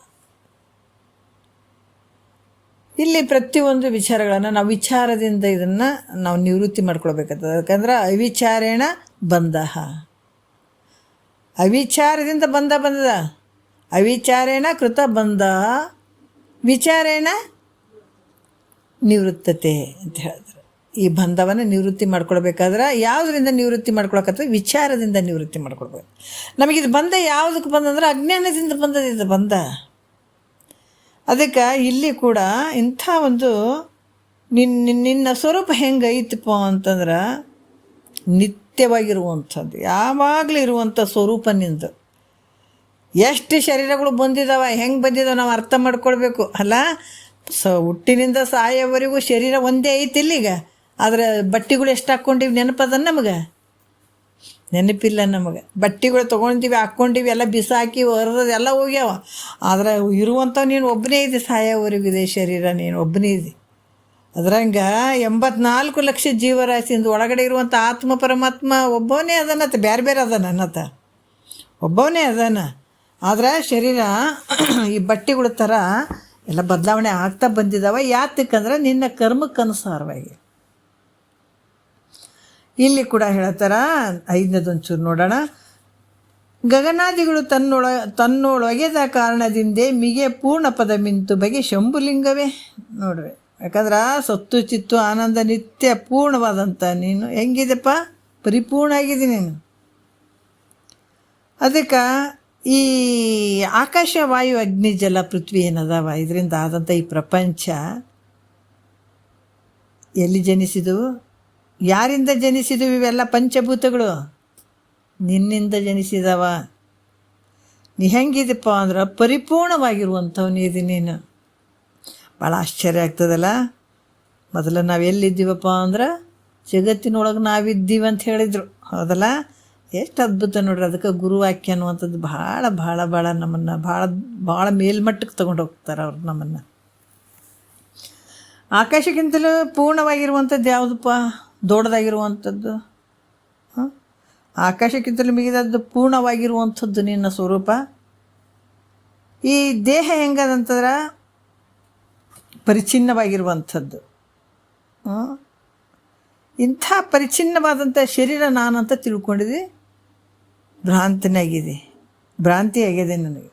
ಇಲ್ಲಿ ಪ್ರತಿಯೊಂದು ವಿಚಾರಗಳನ್ನು ನಾವು ವಿಚಾರದಿಂದ ಇದನ್ನು ನಾವು ನಿವೃತ್ತಿ ಮಾಡ್ಕೊಳ್ಬೇಕಾಗ್ತದೆ. ಯಾಕಂದ್ರೆ ಅವಿಚಾರೇಣ ಬಂಧ, ಅವಿಚಾರದಿಂದ ಬಂದದ. ಅವಿಚಾರೇಣ ಕೃತ ಬಂಧ, ವಿಚಾರೇಣ ನಿವೃತ್ತತೆ ಅಂತ ಹೇಳಿದ್ರು. ಈ ಬಂಧವನ್ನು ನಿವೃತ್ತಿ ಮಾಡ್ಕೊಳ್ಬೇಕಾದ್ರೆ ಯಾವುದರಿಂದ ನಿವೃತ್ತಿ ಮಾಡ್ಕೊಳಕತ್ತದ? ವಿಚಾರದಿಂದ ನಿವೃತ್ತಿ ಮಾಡ್ಕೊಳ್ಬೇಕು. ನಮಗಿದು ಬಂಧ ಯಾವುದಕ್ಕೆ ಬಂದಂದ್ರೆ ಅಜ್ಞಾನದಿಂದ ಬಂದದಿದ್ದು ಬಂಧ. ಅದಕ್ಕೆ ಇಲ್ಲಿ ಕೂಡ ಇಂಥ ಒಂದು ನಿನ್ನ ಸ್ವರೂಪ ಹೆಂಗೈತಪ್ಪ ಅಂತಂದ್ರೆ ನಿತ್ಯವಾಗಿರುವಂಥದ್ದು, ಯಾವಾಗಲೂ ಇರುವಂಥ ಸ್ವರೂಪ ನಿಂದು. ಎಷ್ಟು ಶರೀರಗಳು ಬಂದಿದ್ದಾವೆ, ಹೆಂಗೆ ಬಂದಿದ್ದಾವೆ ನಾವು ಅರ್ಥ ಮಾಡ್ಕೊಳ್ಬೇಕು ಅಲ್ಲ. ಹುಟ್ಟಿನಿಂದ ಸಾಯೋವರೆಗೂ ಶರೀರ ಒಂದೇ ಐತಿ ಇಲ್ಲಿಗ. ಆದರೆ ಬಟ್ಟೆಗಳು ಎಷ್ಟು ಹಾಕ್ಕೊಂಡಿವಿ ನೆನಪದ ನಮಗೆ? ನೆನಪಿಲ್ಲ ನಮಗೆ. ಬಟ್ಟೆಗಳು ತೊಗೊಂತೀವಿ, ಹಾಕ್ಕೊಂಡಿವಿ, ಎಲ್ಲ ಬಿಸಾಕಿ ಹೊರದು ಎಲ್ಲ ಹೋಗ್ಯಾವ. ಆದರೆ ಇರುವಂಥವು ನೀನು ಒಬ್ಬನೇ ಇದೆ, ಸಾಯೋವರೆಗೂ ಇದೆ ಶರೀರ, ನೀನು ಒಬ್ಬನೇ ಇದೆ. ಅದ್ರಂಗೆ 84 ಲಕ್ಷ ಜೀವರಾಶಿಯಿಂದ ಒಳಗಡೆ ಇರುವಂಥ ಆತ್ಮ ಪರಮಾತ್ಮ ಒಬ್ಬವನೇ ಅದನ್ನತ್ತ, ಬೇರೆ ಬೇರೆ ಅದಾನ ಅನ್ನತ್ತ, ಒಬ್ಬವನೇ ಅದಾನ. ಆದರೆ ಶರೀರ ಈ ಬಟ್ಟೆಗಳ ಥರ ಎಲ್ಲ ಬದಲಾವಣೆ ಆಗ್ತಾ ಬಂದಿದ್ದಾವೆ. ಯಾತಕ್ಕಂದ್ರೆ ನಿನ್ನ ಕರ್ಮಕ್ಕನುಸಾರವಾಗಿ. ಇಲ್ಲಿ ಕೂಡ ಹೇಳ್ತಾರ, 5ನೇದೊಂಚೂರು ನೋಡೋಣ. ಗಗನಾದಿಗಳು ತನ್ನೊಳಗೆದ ಕಾರಣದಿಂದೇ ಮಿಗೆ ಪೂರ್ಣ ಪದ ಮಿಂತು ಬಗೆ ಶಂಭುಲಿಂಗವೇ. ನೋಡ್ರಿ, ಯಾಕಂದ್ರೆ ಸತ್ತು ಚಿತ್ತು ಆನಂದ ನಿತ್ಯ ಪೂರ್ಣವಾದಂಥ ನೀನು ಹೆಂಗಿದೆಪ್ಪ? ಪರಿಪೂರ್ಣ ಆಗಿದೆ ನೀನು. ಅದಕ್ಕೆ ಈ ಆಕಾಶ ವಾಯು ಅಗ್ನಿ ಜಲ ಪೃಥ್ವಿ ಏನದಾವ ಇದರಿಂದ ಆದಂಥ ಈ ಪ್ರಪಂಚ ಎಲ್ಲಿ ಜನಿಸಿದವು, ಯಾರಿಂದ ಜನಿಸಿದವು? ಇವೆಲ್ಲ ಪಂಚಭೂತಗಳು ನಿನ್ನಿಂದ ಜನಿಸಿದವ. ನೀ ಹೆಂಗಿದಪ್ಪ ಅಂದ್ರೆ ಪರಿಪೂರ್ಣವಾಗಿರುವಂಥವ್ನು ಇದು ನೀನು. ಭಾಳ ಆಶ್ಚರ್ಯ ಆಗ್ತದಲ್ಲ. ಮೊದಲು ನಾವು ಎಲ್ಲಿದ್ದೀವಪ್ಪ ಅಂದ್ರೆ ಜಗತ್ತಿನೊಳಗೆ ನಾವಿದ್ದೀವಿ ಅಂತ ಹೇಳಿದರು, ಹೌದಲ್ಲ? ಎಷ್ಟು ಅದ್ಭುತ ನೋಡ್ರಿ. ಅದಕ್ಕೆ ಗುರುವಾಕ್ಯ ಅನ್ನುವಂಥದ್ದು ಭಾಳ ಭಾಳ ಭಾಳ ನಮ್ಮನ್ನು ಭಾಳ ಭಾಳ ಮೇಲ್ಮಟ್ಟಕ್ಕೆ ತೊಗೊಂಡು ಹೋಗ್ತಾರೆ ಅವ್ರು ನಮ್ಮನ್ನು. ಆಕಾಶಕ್ಕಿಂತಲೂ ಪೂರ್ಣವಾಗಿರುವಂಥದ್ದು ಯಾವುದಪ್ಪ? ದೊಡ್ಡದಾಗಿರುವಂಥದ್ದು. ಆಕಾಶಕ್ಕಿಂತಲೂ ಮಿಗಿದದ್ದು ಪೂರ್ಣವಾಗಿರುವಂಥದ್ದು ನಿನ್ನ ಸ್ವರೂಪ. ಈ ದೇಹ ಹೆಂಗದಂತಂದ್ರೆ ಪರಿಚ್ಛಿನ್ನವಾಗಿರುವಂಥದ್ದು. ಇಂಥ ಪರಿಚ್ಛಿನ್ನವಾದಂಥ ಶರೀರ ನಾನಂತ ತಿಳ್ಕೊಂಡಿದ್ದೆ, ಭ್ರಾಂತಿ ಆಗಿದೆ ನನಗೆ.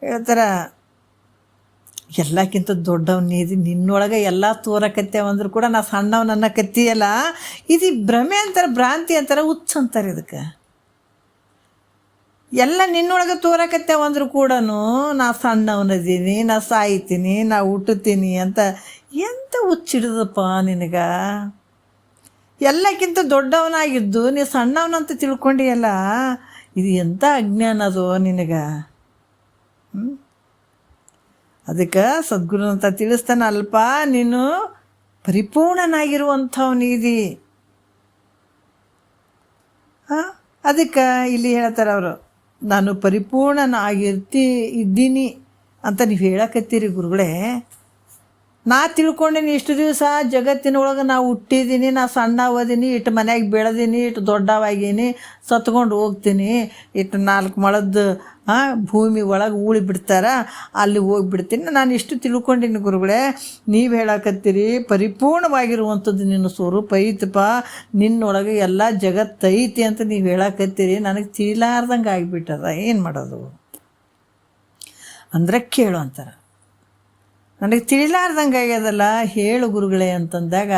ಹೇಳ್ತಾರ ಎಲ್ಲಕ್ಕಿಂತ ದೊಡ್ಡವನಿದು, ನಿನ್ನೊಳಗೆ ಎಲ್ಲ ತೋರಕತ್ತೇವಂದ್ರೂ ಕೂಡ ನಾ ಸಣ್ಣವನನ್ನ ಕತ್ತಿಯಲ್ಲ. ಇದು ಭ್ರಮೆ ಅಂತಾರೆ, ಭ್ರಾಂತಿ ಅಂತಾರೆ, ಹುಚ್ಚ ಅಂತಾರೆ ಇದಕ್ಕೆ. ಎಲ್ಲ ನಿನ್ನೊಳಗೆ ತೋರಕತ್ತೇವಂದ್ರೂ ಕೂಡ ನಾ ಸಣ್ಣವನದೀನಿ, ನಾ ಸಾಯ್ತೀನಿ, ನಾ ಹುಟ್ಟುತ್ತೀನಿ ಅಂತ ಎಂತ ಹುಚ್ಚಿಡ್ದಪ್ಪ ನಿನಗೆ. ಎಲ್ಲಕ್ಕಿಂತ ದೊಡ್ಡವನಾಗಿದ್ದು ನೀ ಸಣ್ಣವನಂತ ತಿಳ್ಕೊಂಡಿಯಲ್ಲ, ಇದು ಎಂಥ ಅಜ್ಞಾನ ಅದು ನಿನಗೆ. ಅದಕ್ಕೆ ಸದ್ಗುರು ಅಂತ ತಿಳಿಸ್ತಾನೆ, ಅಲ್ಪ ನೀನು ಪರಿಪೂರ್ಣನಾಗಿರುವಂಥವ್ನಿದಿ. ಅದಕ್ಕೆ ಇಲ್ಲಿ ಹೇಳ್ತಾರೆ ಅವರು, ನಾನು ಇದ್ದೀನಿ ಅಂತ ನೀವು ಹೇಳಕತ್ತೀರಿ ಗುರುಗಳೇ. ನಾ ತಿಳ್ಕೊಂಡೀನಿ ಇಷ್ಟು ದಿವಸ ಜಗತ್ತಿನೊಳಗೆ ನಾವು ಹುಟ್ಟಿದ್ದೀನಿ, ನಾ ಸಣ್ಣವದೀನಿ, ಇಟ್ಟು ಮನ್ಯಾಗ ಬೆಳೆದೀನಿ, ಇಟ್ಟು ದೊಡ್ಡವಾಗೀನಿ, ಸತ್ಕೊಂಡು ಹೋಗ್ತೀನಿ, ಇಟ್ಟು 4 ಮೊಳದ ಭೂಮಿ ಒಳಗೆ ಉಳಿ ಬಿಡ್ತಾರೆ, ಅಲ್ಲಿ ಹೋಗಿಬಿಡ್ತೀನಿ, ನಾನು ಇಷ್ಟು ತಿಳ್ಕೊಂಡೀನಿ ಗುರುಗಳೇ. ನೀವು ಹೇಳಕತ್ತೀರಿ ಪರಿಪೂರ್ಣವಾಗಿರುವಂಥದ್ದು ನಿನ್ನ ಸ್ವರೂಪ ಐತಪ್ಪ, ನಿನ್ನೊಳಗೆ ಎಲ್ಲ ಜಗತ್ತೈತಿ ಅಂತ ನೀವು ಹೇಳಕತ್ತೀರಿ. ನನಗೆ ತಿಳಿಲಾರ್ದಂಗೆ ಆಗಿಬಿಟ್ಟದ, ಏನು ಮಾಡೋದು ಅಂದ್ರೆ ಕೇಳು ಅಂತಾರೆ. ನನಗೆ ತಿಳಿಲಾರ್ದಂಗೆ ಆಗ್ಯದಲ್ಲ, ಹೇಳು ಗುರುಗಳೇ ಅಂತಂದಾಗ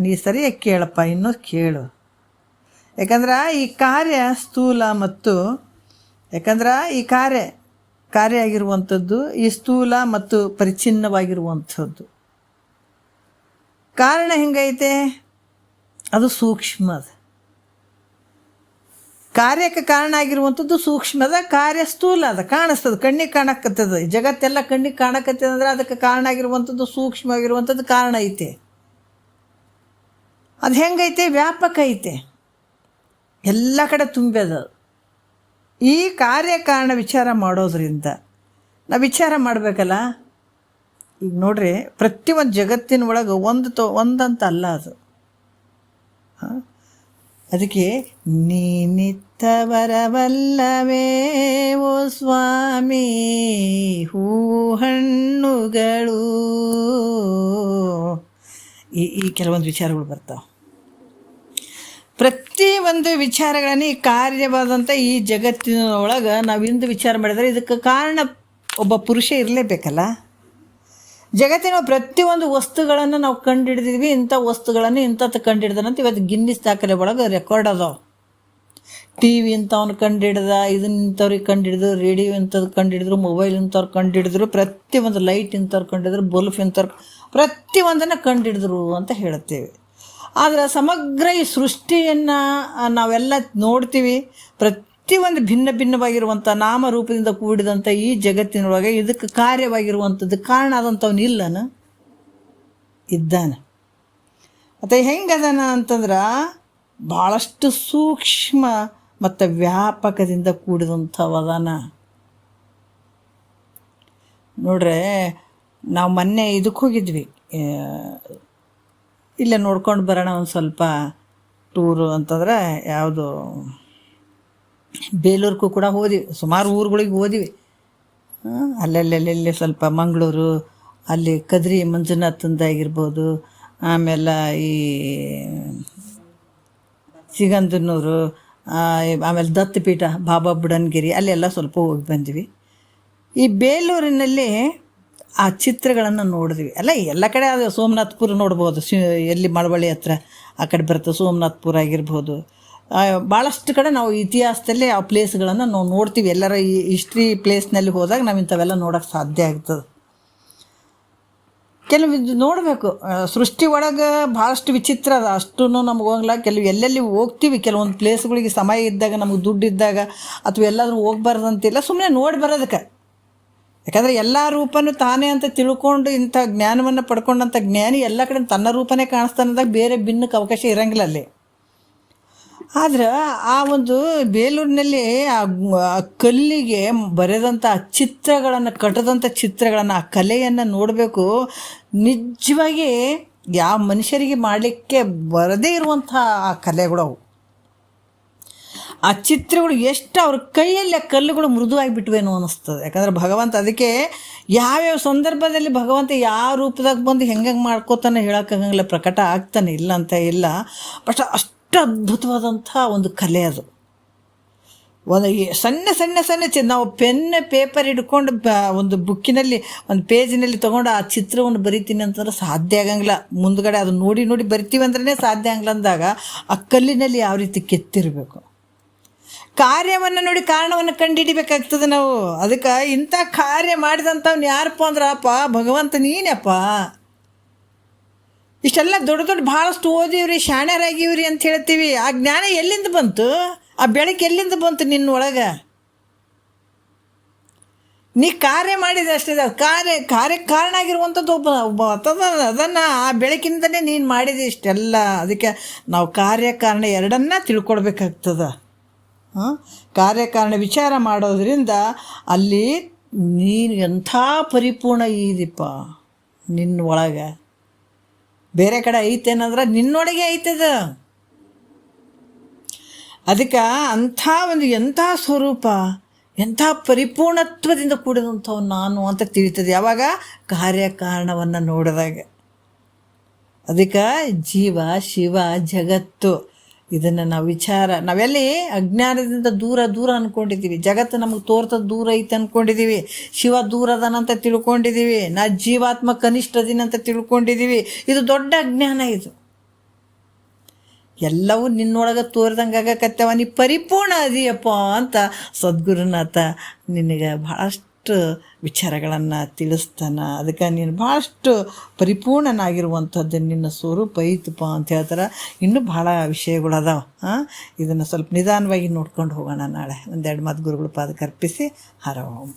ನೀ ಸರಿಯಾಗಿ ಕೇಳಪ್ಪ, ಇನ್ನೂ ಕೇಳು. ಯಾಕಂದ್ರೆ ಈ ಕಾರ್ಯ ಸ್ಥೂಲ ಮತ್ತು ಈ ಕಾರ್ಯ ಆಗಿರುವಂಥದ್ದು ಈ ಸ್ಥೂಲ ಮತ್ತು ಪರಿಚ್ಛಿನ್ನವಾಗಿರುವಂಥದ್ದು. ಕಾರಣ ಹೆಂಗೈತೆ? ಅದು ಸೂಕ್ಷ್ಮದ. ಕಾರ್ಯಕ್ಕೆ ಕಾರಣ ಆಗಿರುವಂಥದ್ದು ಸೂಕ್ಷ್ಮದ, ಕಾರ್ಯ ಸ್ಥೂಲ ಅದ, ಕಾಣಿಸ್ತದೆ, ಕಣ್ಣಿಗೆ ಕಾಣಕತ್ತದ. ಜಗತ್ತೆಲ್ಲ ಕಣ್ಣಿಗೆ ಕಾಣಕತ್ತದ ಅಂದ್ರೆ ಅದಕ್ಕೆ ಕಾರಣ ಆಗಿರುವಂಥದ್ದು ಸೂಕ್ಷ್ಮವಾಗಿರುವಂಥದ್ದು ಕಾರಣ ಐತೆ. ಅದು ಹೆಂಗೈತೆ? ವ್ಯಾಪಕ ಐತೆ, ಎಲ್ಲ ಕಡೆ ತುಂಬ್ಯದ. ಈ ಕಾರ್ಯಕಾರಣ ವಿಚಾರ ಮಾಡೋದ್ರಿಂದ ನಾವು ವಿಚಾರ ಮಾಡಬೇಕಲ್ಲ. ಈಗ ನೋಡ್ರಿ, ಪ್ರತಿಯೊಂದು ಜಗತ್ತಿನ ಒಳಗೆ ಒಂದಂತ ಅಲ್ಲ ಅದು. ಅದಕ್ಕೆ ನೀನಿತ್ತವರವಲ್ಲವೇ ಓ ಸ್ವಾಮಿ ಹೂ ಹಣ್ಣುಗಳು, ಈ ಕೆಲವೊಂದು ವಿಚಾರಗಳು ಬರ್ತಾವೆ. ಪ್ರತಿಯೊಂದು ವಿಚಾರಗಳನ್ನ ಈ ಕಾರ್ಯವಾದಂಥ ಈ ಜಗತ್ತಿನೊಳಗೆ ನಾವಿಂದು ವಿಚಾರ ಮಾಡಿದರೆ ಇದಕ್ಕೆ ಕಾರಣ ಒಬ್ಬ ಪುರುಷ ಇರಲೇಬೇಕಲ್ಲ. ಜಗತ್ತಿನ ಪ್ರತಿಯೊಂದು ವಸ್ತುಗಳನ್ನು ನಾವು ಕಂಡುಹಿಡಿದಿದ್ವಿ, ಇಂಥ ವಸ್ತುಗಳನ್ನು ಇಂಥದ್ದು ಕಂಡುಹಿಡ್ದಂತ ಇವತ್ತು ಗಿನ್ನಿಸ್ ದಾಖಲೆ ಒಳಗೆ ರೆಕಾರ್ಡ್ ಅದಾವೆ. ಟಿ ವಿ ಇಂಥವ್ನು ಕಂಡುಹಿಡ್ದ, ಇದನ್ನ ಇಂಥವ್ರಿಗೆ ಕಂಡುಹಿಡಿದ್ರು, ರೇಡಿಯೋ ಇಂಥದ್ದು ಕಂಡುಹಿಡಿದ್ರು, ಮೊಬೈಲ್ ಇಂಥವ್ರು ಕಂಡುಹಿಡಿದ್ರು, ಪ್ರತಿಯೊಂದು ಲೈಟ್ ಇಂಥವ್ರು ಕಂಡುಹಿಡಿದ್ರು, ಬಲ್ಫ್ ಇಂಥವ್ರು ಪ್ರತಿಯೊಂದನ್ನು ಕಂಡುಹಿಡಿದ್ರು ಅಂತ ಹೇಳ್ತೇವೆ. ಆದರೆ ಸಮಗ್ರ ಈ ಸೃಷ್ಟಿಯನ್ನು ನಾವೆಲ್ಲ ನೋಡ್ತೀವಿ. ಪ್ರತಿಯೊಂದು ಭಿನ್ನ ಭಿನ್ನವಾಗಿರುವಂಥ ನಾಮರೂಪದಿಂದ ಕೂಡಿದಂಥ ಈ ಜಗತ್ತಿನೊಳಗೆ ಇದಕ್ಕೆ ಕಾರ್ಯವಾಗಿರುವಂಥದ್ದು ಕಾರಣ ಆದಂಥವ್ನು ಇಲ್ಲನ, ಇದ್ದಾನೆ. ಮತ್ತು ಹೆಂಗದಾನ ಅಂತಂದ್ರೆ ಭಾಳಷ್ಟು ಸೂಕ್ಷ್ಮ ಮತ್ತು ವ್ಯಾಪಕದಿಂದ ಕೂಡಿದಂಥವದಾನ. ನೋಡ್ರೆ, ನಾವು ಮೊನ್ನೆ ಇದಕ್ಕೆ ಹೋಗಿದ್ವಿ, ಇಲ್ಲೇ ನೋಡ್ಕೊಂಡು ಬರೋಣ ಒಂದು ಸ್ವಲ್ಪ ಟೂರು ಅಂತಂದ್ರೆ ಯಾವುದು ಬೇಲೂರ್ಗೂ ಕೂಡ ಹೋದಿವಿ, ಸುಮಾರು ಊರುಗಳಿಗೆ ಹೋದಿವಿ. ಅಲ್ಲೆಲ್ಲೆಲ್ಲೆಲ್ಲಿ ಸ್ವಲ್ಪ ಮಂಗಳೂರು, ಅಲ್ಲಿ ಕದ್ರಿ ಮಂಜುನಾಥಂದಾಗಿರ್ಬೋದು, ಆಮೇಲೆ ಈ ಸಿಗಂದನೂರು, ಆಮೇಲೆ ದತ್ತಪೀಠ ಬಾಬಾ ಬುಡನ್ಗಿರಿ, ಅಲ್ಲೆಲ್ಲ ಸ್ವಲ್ಪ ಹೋಗಿ ಬಂದ್ವಿ. ಈ ಬೇಲೂರಿನಲ್ಲಿ ಆ ಚಿತ್ರಗಳನ್ನು ನೋಡಿದ್ವಿ. ಎಲ್ಲ ಕಡೆ ಅದು ಸೋಮನಾಥ್ಪುರ ನೋಡ್ಬೋದು, ಎಲ್ಲಿ ಮಳವಳ್ಳಿ ಹತ್ರ ಆ ಕಡೆ ಬರುತ್ತೆ, ಸೋಮನಾಥ್ಪುರ ಆಗಿರ್ಬೋದು, ಭಾಳಷ್ಟು ಕಡೆ ನಾವು ಇತಿಹಾಸದಲ್ಲಿ ಆ ಪ್ಲೇಸ್ಗಳನ್ನು ನಾವು ನೋಡ್ತೀವಿ. ಎಲ್ಲರ ಈ ಹಿಸ್ಟ್ರಿ ಪ್ಲೇಸ್ನಲ್ಲಿ ಹೋದಾಗ ನಾವು ಇಂಥವೆಲ್ಲ ನೋಡೋಕ್ಕೆ ಸಾಧ್ಯ ಆಗ್ತದೆ. ಕೆಲವು ನೋಡಬೇಕು, ಸೃಷ್ಟಿ ಒಳಗೆ ಭಾಳಷ್ಟು ವಿಚಿತ್ರ ಅದ, ಅಷ್ಟೂ ನಮ್ಗೆ ಹೋಗಲ್ಲ. ಕೆಲವು ಎಲ್ಲೆಲ್ಲಿ ಹೋಗ್ತೀವಿ, ಕೆಲವೊಂದು ಪ್ಲೇಸ್ಗಳಿಗೆ ಸಮಯ ಇದ್ದಾಗ, ನಮಗೆ ದುಡ್ಡು ಇದ್ದಾಗ, ಅಥವಾ ಎಲ್ಲಾದರೂ ಹೋಗ್ಬಾರ್ದಂತಿಲ್ಲ, ಸುಮ್ಮನೆ ನೋಡಿ ಬರೋದಕ್ಕೆ. ಯಾಕಂದರೆ ಎಲ್ಲ ರೂಪನೂ ತಾನೇ ಅಂತ ತಿಳ್ಕೊಂಡು ಇಂಥ ಜ್ಞಾನವನ್ನು ಪಡ್ಕೊಂಡಂಥ ಜ್ಞಾನಿ ಎಲ್ಲ ಕಡೆ ತನ್ನ ರೂಪನೇ ಕಾಣಿಸ್ತಾನಂದಾಗ ಬೇರೆ ಭಿನ್ನಕ್ಕೆ ಅವಕಾಶ ಇರೋಂಗಿಲ್ಲ ಅಲ್ಲಿ. ಆದ್ರೆ ಆ ಒಂದು ಬೇಲೂರಿನಲ್ಲಿ ಆ ಕಲ್ಲಿಗೆ ಬರೆದಂಥ ಚಿತ್ರಗಳನ್ನು, ಕಟ್ಟದಂಥ ಚಿತ್ರಗಳನ್ನು, ಆ ಕಲೆಯನ್ನು ನೋಡಬೇಕು. ನಿಜವಾಗಿ ಯಾವ ಮನುಷ್ಯರಿಗೆ ಮಾಡಲಿಕ್ಕೆ ಬರದೇ ಇರುವಂಥ ಆ ಕಲೆಗಳು ಅವು. ಆ ಚಿತ್ರಗಳು ಎಷ್ಟು ಅವ್ರ ಕೈಯಲ್ಲಿ ಆ ಕಲ್ಲುಗಳು ಮೃದುವಾಗಿಬಿಟ್ವೇನೋ ಅನ್ನಿಸ್ತದೆ. ಯಾಕಂದ್ರೆ ಭಗವಂತ ಅದಕ್ಕೆ ಯಾವ್ಯಾವ ಸಂದರ್ಭದಲ್ಲಿ ಭಗವಂತ ಯಾವ ರೂಪದಾಗ ಬಂದು ಹೆಂಗೆ ಮಾಡ್ಕೋತಾನೆ ಹೇಳೋಕ್ಕಾಗಂಗಿಲ್ಲ, ಪ್ರಕಟ ಆಗ್ತಾನೆ, ಇಲ್ಲ ಅಂತ ಇಲ್ಲ. ಬಟ್ ಅಷ್ಟು ಅದ್ಭುತವಾದಂಥ ಒಂದು ಕಲೆ ಅದು. ಒಂದು ಸಣ್ಣ ಸಣ್ಣ ಸಣ್ಣ ನಾವು ಪೆನ್ ಪೇಪರ್ ಹಿಡ್ಕೊಂಡು ಒಂದು ಬುಕ್ಕಿನಲ್ಲಿ ಒಂದು ಪೇಜಿನಲ್ಲಿ ತೊಗೊಂಡು ಆ ಚಿತ್ರವನ್ನು ಬರಿತೀನಿ ಅಂತಂದ್ರೆ ಸಾಧ್ಯ ಆಗಂಗಿಲ್ಲ. ಮುಂದ್ಗಡೆ ಅದು ನೋಡಿ ನೋಡಿ ಬರಿತೀವಿ ಅಂದ್ರೆ ಸಾಧ್ಯ ಆಗಲ್ಲ. ಅಂದಾಗ ಆ ಕಲ್ಲಿನಲ್ಲಿ ಯಾವ ರೀತಿ ಕೆತ್ತಿರಬೇಕು, ಕಾರ್ಯವನ್ನು ನೋಡಿ ಕಾರಣವನ್ನು ಕಂಡುಹಿಡಿಬೇಕಾಗ್ತದೆ ನಾವು. ಅದಕ್ಕೆ ಇಂಥ ಕಾರ್ಯ ಮಾಡಿದಂಥವ್ನು ಯಾರಪ್ಪ ಅಂದ್ರಪ್ಪ ಭಗವಂತ ನೀನಪ್ಪ. ಇಷ್ಟೆಲ್ಲ ದೊಡ್ಡ ದೊಡ್ಡ ಭಾಳಷ್ಟು ಓದಿವ್ರಿ, ಶಾಣ್ಯರಾಗಿವ್ರಿ ಅಂತ ಹೇಳ್ತೀವಿ. ಆ ಜ್ಞಾನ ಎಲ್ಲಿಂದ ಬಂತು? ಆ ಬೆಳಕು ಎಲ್ಲಿಂದ ಬಂತು ನಿನ್ನೊಳಗೆ? ನೀ ಕಾರ್ಯ ಮಾಡಿದೆ ಅಷ್ಟೇ. ಕಾರ್ಯಕ್ಕೆ ಕಾರಣ ಆಗಿರುವಂಥದ್ದು ಒಬ್ಬ ಅದನ್ನು ಆ ಬೆಳಕಿನಿಂದಲೇ ನೀನು ಮಾಡಿದೆ ಇಷ್ಟೆಲ್ಲ. ಅದಕ್ಕೆ ನಾವು ಕಾರ್ಯಕಾರಣ ಎರಡನ್ನ ತಿಳ್ಕೊಳ್ಬೇಕಾಗ್ತದೆ. ಕಾರ್ಯಕಾರಣ ವಿಚಾರ ಮಾಡೋದ್ರಿಂದ ಅಲ್ಲಿ ನೀನು ಎಂಥ ಪರಿಪೂರ್ಣ ಇದೀಪ ನಿನ್ನ ಒಳಗೆ. ಬೇರೆ ಕಡೆ ಐತೇನಂದ್ರೆ ನಿನ್ನೊಳಗೆ ಐತದ. ಅದಕ್ಕೆ ಅಂಥ ಒಂದು ಎಂಥ ಸ್ವರೂಪ, ಎಂಥ ಪರಿಪೂರ್ಣತ್ವದಿಂದ ಕೂಡಿದಂಥವು ನಾನು ಅಂತ ತಿಳಿತದೆ ಯಾವಾಗ ಕಾರ್ಯಕಾರಣವನ್ನು ನೋಡಿದಾಗ. ಅದಕ್ಕೆ ಜೀವ, ಶಿವ, ಜಗತ್ತು ಇದನ್ನು ನಾವು ನಾವೆಲ್ಲಿ ಅಜ್ಞಾನದಿಂದ ದೂರ ದೂರ ಅಂದ್ಕೊಂಡಿದ್ದೀವಿ. ಜಗತ್ತು ನಮಗೆ ತೋರ್ತದ ದೂರ ಐತೆ ಅಂದ್ಕೊಂಡಿದ್ದೀವಿ. ಶಿವ ದೂರ ಅದಾನಂತ ತಿಳ್ಕೊಂಡಿದ್ದೀವಿ. ನಾ ಜೀವಾತ್ಮ ಕನಿಷ್ಠ ಅದಿನಂತ ತಿಳ್ಕೊಂಡಿದ್ದೀವಿ. ಇದು ದೊಡ್ಡ ಅಜ್ಞಾನ. ಇದು ಎಲ್ಲವೂ ನಿನ್ನೊಳಗೆ ತೋರಿದಂಗೆ ಆಗಕತ್ತವ. ನೀ ಪರಿಪೂರ್ಣ ಅದೀಯಪ್ಪ ಅಂತ ಸದ್ಗುರುನಾಥ ನಿನಗೆ ಭಾಳಷ್ಟು ವಿಚಾರಗಳನ್ನು ತಿಳಿಸ್ತಾನೆ. ಅದಕ್ಕೆ ನೀನು ಭಾಳಷ್ಟು ಪರಿಪೂರ್ಣನಾಗಿರುವಂಥದ್ದು ನಿನ್ನ ಸ್ವರೂಪ ಐತಪ್ಪ ಅಂತ ಹೇಳ್ತಾರೆ. ಇನ್ನೂ ಭಾಳ ವಿಷಯಗಳು ಅದಾವೆ. ಇದನ್ನು ಸ್ವಲ್ಪ ನಿಧಾನವಾಗಿ ನೋಡ್ಕೊಂಡು ಹೋಗೋಣ. ನಾಳೆ ಒಂದೆರಡು ಮಾತು ಗುರುಗಳ ಪಾದಕ್ಕೆ ಅರ್ಪಿಸಿ ಹರ ಓಂ.